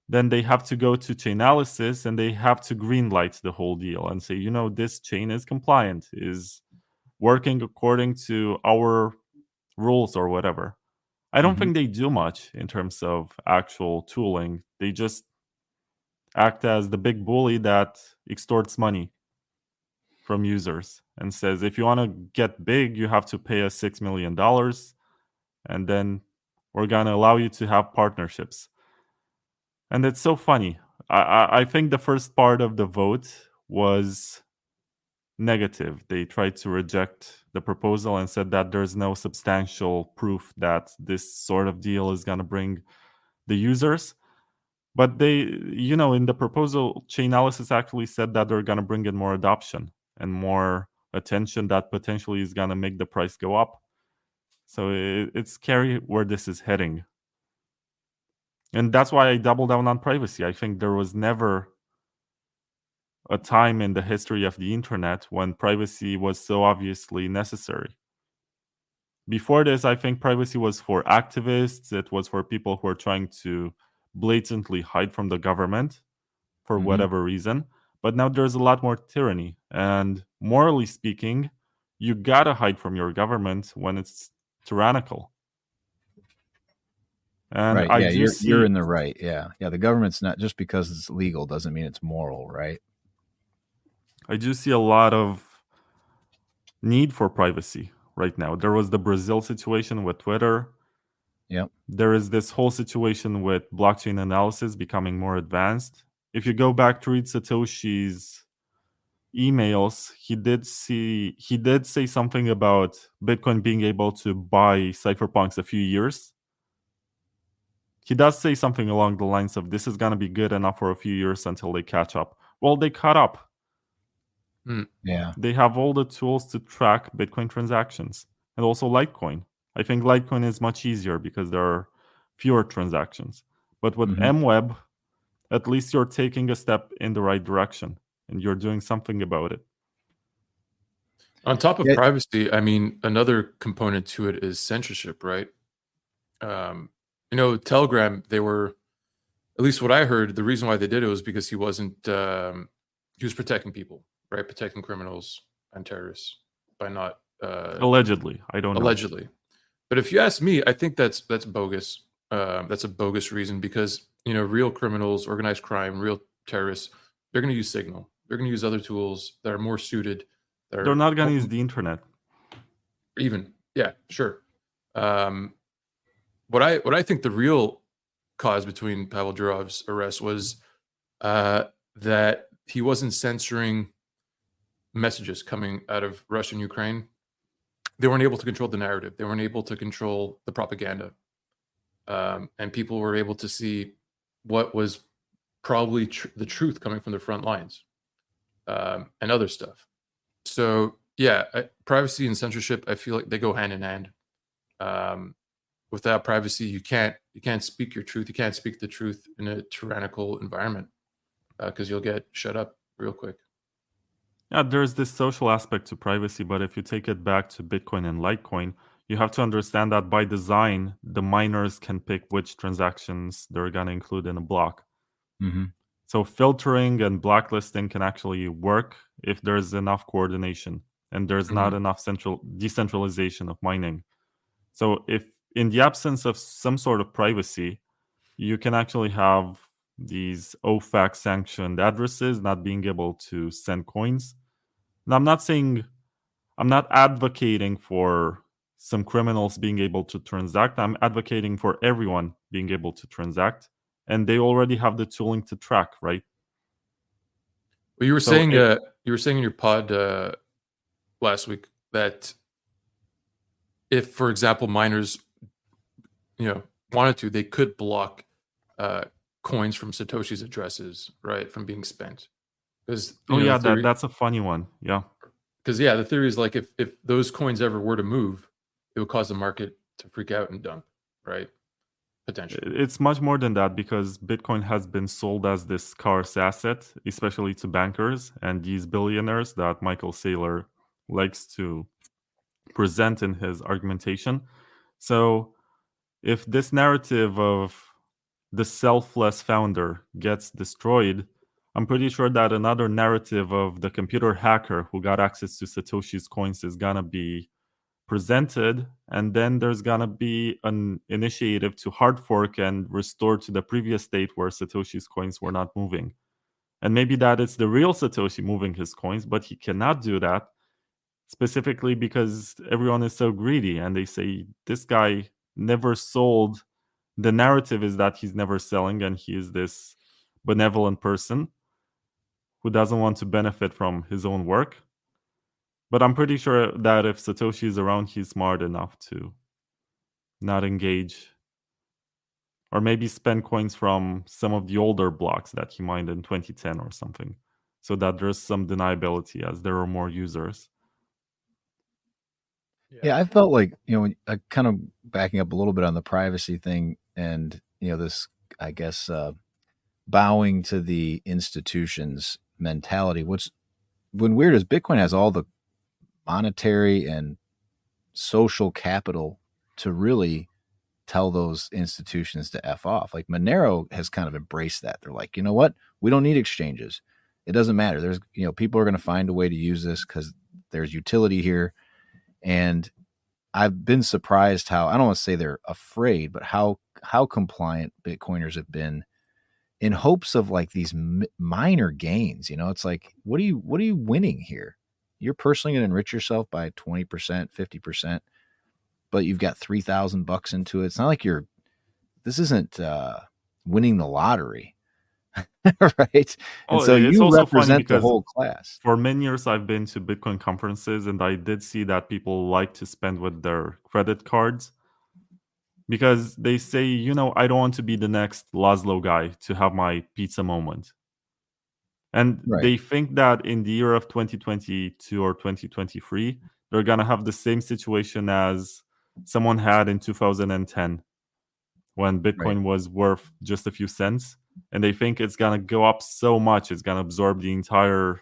then they have to go to Chainalysis and they have to greenlight the whole deal and say, this chain is compliant, is working according to our rules or whatever. I don't think they do much in terms of actual tooling. They just act as the big bully that extorts money. from users and says, if you want to get big, you have to pay us $6 million, and then we're going to allow you to have partnerships. And it's so funny. I think the first part of the vote was negative. They tried to reject the proposal and said that there's no substantial proof that this sort of deal is going to bring the users. But they, in the proposal, Chainalysis actually said that they're going to bring in more adoption and more attention that potentially is going to make the price go up. So it's scary where this is heading. And that's why I double down on privacy. I think there was never a time in the history of the internet when privacy was so obviously necessary. Before this, I think privacy was for activists. It was for people who are trying to blatantly hide from the government for whatever reason. But now there's a lot more tyranny. And morally speaking, you gotta hide from your government when it's tyrannical. And right. I Yeah, do you're see in the right. Yeah. Yeah, the government's not just because it's legal doesn't mean it's moral, right? I do see a lot of need for privacy right now. There was the Brazil situation with Twitter. Yep. There is this whole situation with blockchain analysis becoming more advanced. If you go back to read Satoshi's emails, he did say something about Bitcoin being able to buy cypherpunks a few years. He does say something along the lines of this is going to be good enough for a few years until they catch up. Well, they caught up. Yeah. They have all the tools to track Bitcoin transactions and also Litecoin. I think Litecoin is much easier because there are fewer transactions. But with MWeb, at least you're taking a step in the right direction and you're doing something about it. On top of Yeah. privacy, I mean, another component to it is censorship, right? Telegram, they were, at least what I heard, the reason why they did it was because he wasn't, he was protecting people, right? Protecting criminals and terrorists by not Allegedly, I don't know. allegedly. But if you ask me, I think that's bogus. That's a bogus reason because real criminals, organized crime, real terrorists, they're going to use Signal. They're going to use other tools that are more suited. They're not going to use the internet. Even, yeah, sure. What I think the real cause between Pavel Durov's arrest was that he wasn't censoring messages coming out of Russia and Ukraine. They weren't able to control the narrative. They weren't able to control the propaganda. And people were able to see what was probably the truth coming from the front lines and other stuff. So, yeah, privacy and censorship, I feel like they go hand in hand. Without privacy, you can't speak your truth. You can't speak the truth in a tyrannical environment because you'll get shut up real quick. Yeah, there's this social aspect to privacy, but if you take it back to Bitcoin and Litecoin, you have to understand that by design, the miners can pick which transactions they're going to include in a block. So filtering and blacklisting can actually work if there's enough coordination and there's not enough decentralization of mining. So if in the absence of some sort of privacy, you can actually have these OFAC sanctioned addresses not being able to send coins. Now, I'm not advocating for some criminals being able to transact. I'm advocating for everyone being able to transact. And they already have the tooling to track, right? Well, you were saying in your pod last week that if, for example, miners, wanted to, they could block coins from Satoshi's addresses, right, from being spent. Because that's a funny one. Yeah. Because the theory is like if those coins ever were to move, it would cause the market to freak out and dump, right? Potentially. It's much more than that because Bitcoin has been sold as this scarce asset, especially to bankers and these billionaires that Michael Saylor likes to present in his argumentation. So if this narrative of the selfless founder gets destroyed, I'm pretty sure that another narrative of the computer hacker who got access to Satoshi's coins is gonna be presented, and then there's gonna be an initiative to hard fork and restore to the previous state where Satoshi's coins were not moving. And maybe that it's the real Satoshi moving his coins, but he cannot do that specifically because everyone is so greedy and they say this guy never sold. The narrative is that he's never selling and he is this benevolent person who doesn't want to benefit from his own work. But I'm pretty sure that if Satoshi is around, he's smart enough to not engage or maybe spend coins from some of the older blocks that he mined in 2010 or something, so that there's some deniability as there are more users. Yeah, I felt like, kind of backing up a little bit on the privacy thing and, this, I guess, bowing to the institutions mentality. What's when weird is Bitcoin has all the monetary and social capital to really tell those institutions to F off. Like Monero has kind of embraced that. They're like, you know what? We don't need exchanges. It doesn't matter. There's, people are going to find a way to use this because there's utility here. And I've been surprised how, I don't want to say they're afraid, but how compliant Bitcoiners have been in hopes of like these minor gains. It's like, what are you winning here? You're personally going to enrich yourself by 20%, 50%, but you've got $3,000 into it. It's not like this isn't winning the lottery. Right. And so It's you also funny represent the because whole class. for many years I've been to Bitcoin conferences and I did see that people like to spend with their credit cards because they say, I don't want to be the next Laszlo guy to have my pizza moment. And Right. they think that in the year of 2022 or 2023, they're going to have the same situation as someone had in 2010 when Bitcoin was worth just a few cents. And they think it's going to go up so much, it's going to absorb the entire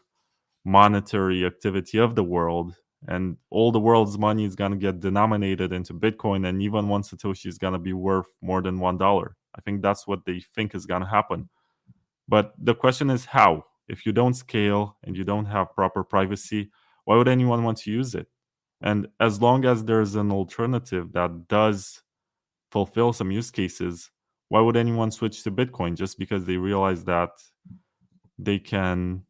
monetary activity of the world. And all the world's money is going to get denominated into Bitcoin. And even one Satoshi is going to be worth more than $1. I think that's what they think is going to happen. But the question is how? If you don't scale and you don't have proper privacy, why would anyone want to use it? And as long as there's an alternative that does fulfill some use cases, why would anyone switch to Bitcoin just because they realize that they can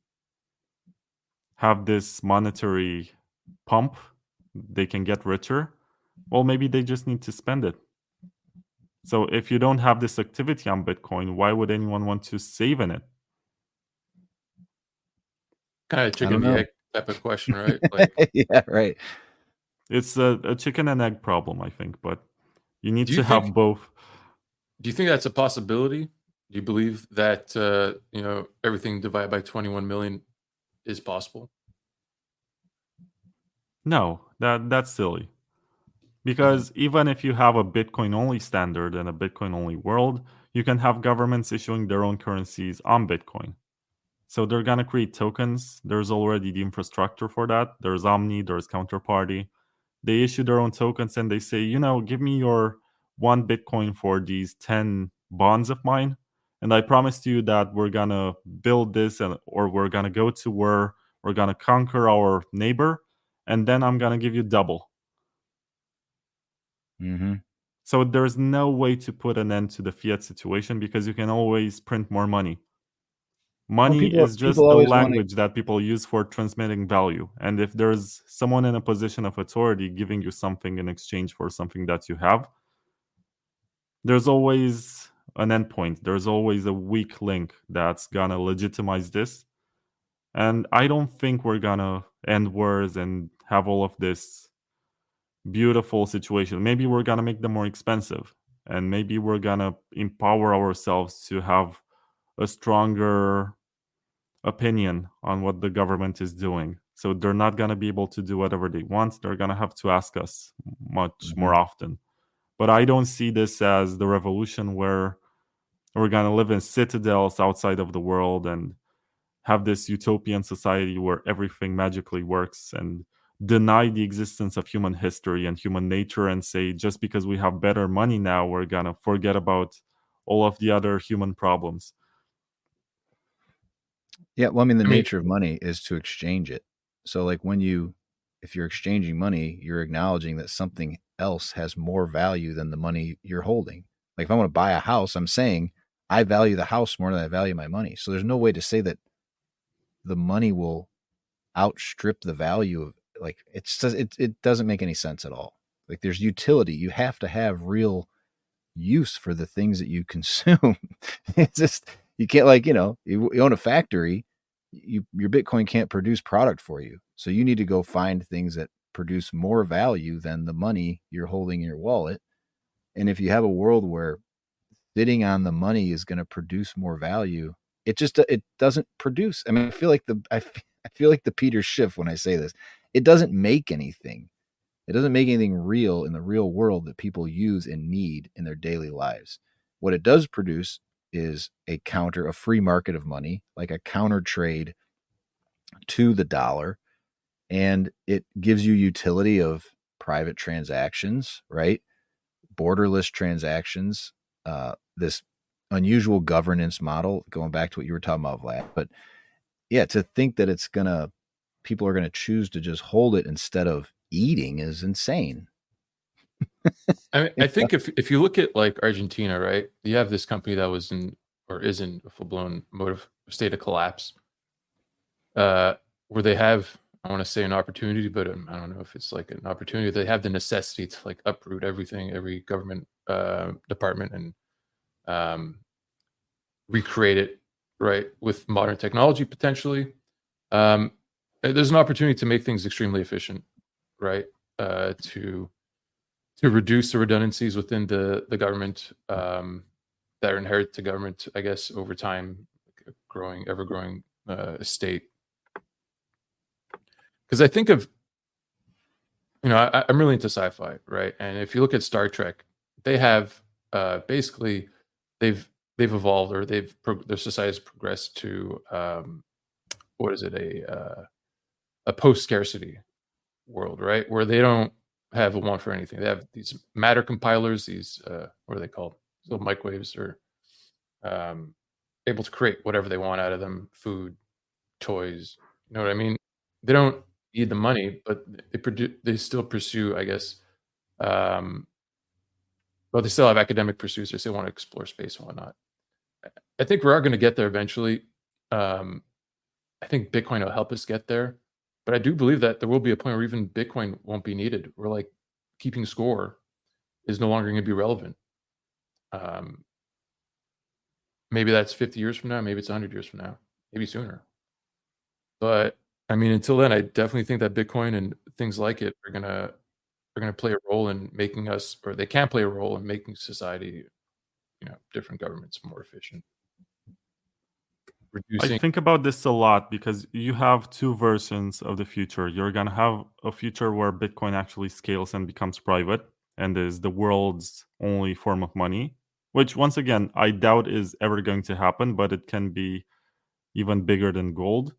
have this monetary pump, they can get richer? Well, maybe they just need to spend it. So if you don't have this activity on Bitcoin, why would anyone want to save in it? Kind of chicken the egg type of question, right? Yeah, right. It's a chicken and egg problem, I think, but you need to have both. Do you think that's a possibility? Do you believe that everything divided by 21 million is possible? No, that's silly. Because even if you have a Bitcoin only standard and a Bitcoin only world, you can have governments issuing their own currencies on Bitcoin. So they're going to create tokens. There's already the infrastructure for that. There's Omni, there's Counterparty. They issue their own tokens and they say, give me your 1 Bitcoin for these 10 bonds of mine. And I promise to you that we're going to build this or we're going to go to where we're going to conquer our neighbor. And then I'm going to give you double. Mm-hmm. So there's no way to put an end to the fiat situation because you can always print more money. Money is just the language that people use for transmitting value. And if there's someone in a position of authority giving you something in exchange for something that you have, there's always an endpoint. There's always a weak link that's gonna legitimize this. And I don't think we're gonna end wars and have all of this beautiful situation. Maybe we're gonna make them more expensive. And maybe we're gonna empower ourselves to have a stronger opinion on what the government is doing. So they're not going to be able to do whatever they want. They're going to have to ask us much more often. But I don't see this as the revolution where we're going to live in citadels outside of the world and have this utopian society where everything magically works and deny the existence of human history and human nature and say just because we have better money now, we're going to forget about all of the other human problems. Yeah, well, I mean, the nature of money is to exchange it. So, like, if you're exchanging money, you're acknowledging that something else has more value than the money you're holding. Like, if I want to buy a house, I'm saying I value the house more than I value my money. So, there's no way to say that the money will outstrip the value of, like, it doesn't make any sense at all. Like, there's utility. You have to have real use for the things that you consume. It's just, you can't, like, you own a factory, your Bitcoin can't produce product for you. So you need to go find things that produce more value than the money you're holding in your wallet. And if you have a world where sitting on the money is going to produce more value, it doesn't produce. I mean, I feel like the Peter Schiff when I say this. It doesn't make anything. It doesn't make anything real in the real world that people use and need in their daily lives. What it does produce is a free market of money, like a counter trade to the dollar. And it gives you utility of private transactions, right? Borderless transactions, this unusual governance model, going back to what you were talking about, Vlad. But yeah, to think that people are going to choose to just hold it instead of eating is insane. I think if you look at like Argentina, right, you have this company that was in or is in a full blown state of collapse, where they have, I want to say, an opportunity, but I don't know if it's like an opportunity. They have the necessity to like uproot everything, every government department, and recreate it, right, with modern technology potentially. There's an opportunity to make things extremely efficient, right? To reduce the redundancies within the government that are inherent to government, I guess, over time, ever growing state. Because I think of, I'm really into sci-fi, right? And if you look at Star Trek, they have basically they've evolved, or their society has progressed to what is it, a post-scarcity world, right? Where they don't have a want for anything. They have these matter compilers, these what are they called? Little microwaves, or able to create whatever they want out of them, food, toys. You know what I mean? They don't need the money, but they still pursue, I guess. Well, they still have academic pursuits. They still want to explore space and whatnot. I think we are going to get there eventually. I think Bitcoin will help us get there, but I do believe that there will be a point where even Bitcoin won't be needed. Where like keeping score is no longer going to be relevant. Maybe that's 50 years from now. Maybe it's 100 years from now. Maybe sooner. But I mean, until then, I definitely think that Bitcoin and things like it are gonna play a role in making us, or they can play a role in making society, different governments more efficient. I think about this a lot because you have two versions of the future. You're going to have a future where Bitcoin actually scales and becomes private and is the world's only form of money, which, once again, I doubt is ever going to happen, but it can be even bigger than gold.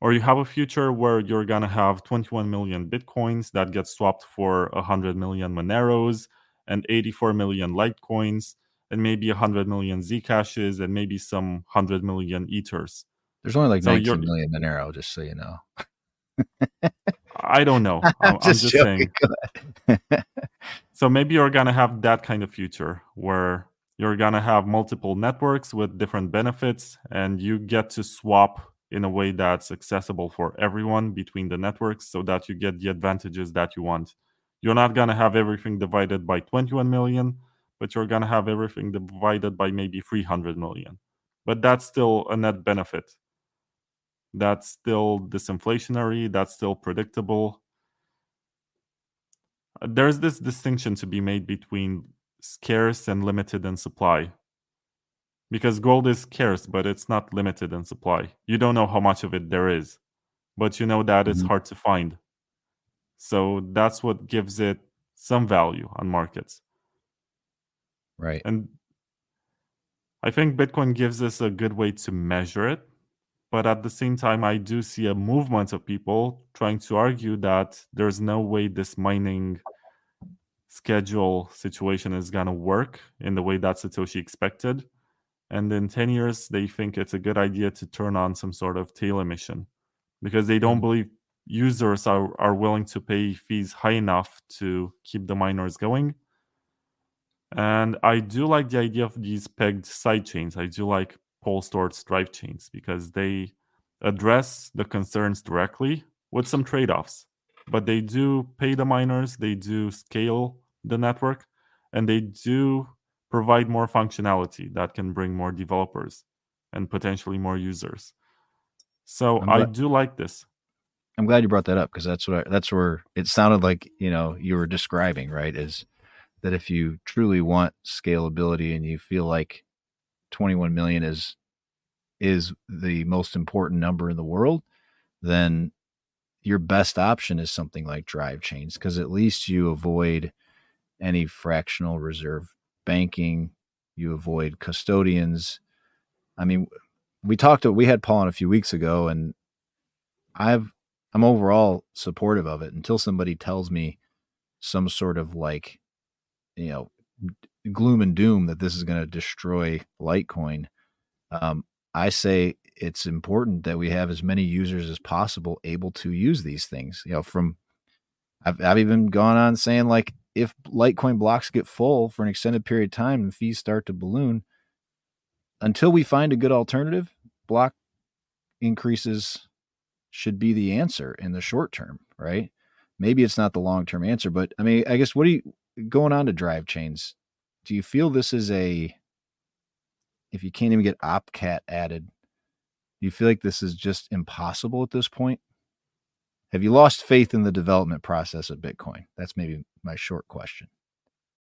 Or you have a future where you're going to have 21 million Bitcoins that get swapped for 100 million Moneros and 84 million Litecoins, and maybe 100 million Zcashes, and maybe some 100 million Ethers. There's only like 19 million Monero, just so you know. I don't know. I'm just saying. So maybe you're going to have that kind of future where you're going to have multiple networks with different benefits, and you get to swap in a way that's accessible for everyone between the networks so that you get the advantages that you want. You're not going to have everything divided by 21 million, but you're going to have everything divided by maybe 300 million. But that's still a net benefit. That's still disinflationary. That's still predictable. There's this distinction to be made between scarce and limited in supply. Because gold is scarce, but it's not limited in supply. You don't know how much of it there is, but you know that it's hard to find. So that's what gives it some value on markets. Right. And I think Bitcoin gives us a good way to measure it. But at the same time, I do see a movement of people trying to argue that there's no way this mining schedule situation is going to work in the way that Satoshi expected. And in 10 years, they think it's a good idea to turn on some sort of tail emission because they don't believe users are willing to pay fees high enough to keep the miners going. And I do like the idea of these pegged side chains. I do like Paul Stort's drive chains because they address the concerns directly with some trade-offs. But they do pay the miners, they do scale the network, and they do provide more functionality that can bring more developers and potentially more users. So I do like this. I'm glad you brought that up, because that's where it sounded like, you were describing, right? Is that if you truly want scalability and you feel like 21 million is the most important number in the world, then your best option is something like drive chains, because at least you avoid any fractional reserve banking, you avoid custodians. I mean, we had Paul on a few weeks ago, and I'm overall supportive of it until somebody tells me some sort of like, gloom and doom that this is going to destroy Litecoin. I say it's important that we have as many users as possible able to use these things. I've even gone on saying, like, if Litecoin blocks get full for an extended period of time and fees start to balloon, until we find a good alternative, block increases should be the answer in the short term, right? Maybe it's not the long-term answer, but I mean, I guess going on to drive chains, do you feel this is if you can't even get OpCat added, do you feel like this is just impossible at this point? Have you lost faith in the development process of Bitcoin? That's maybe my short question.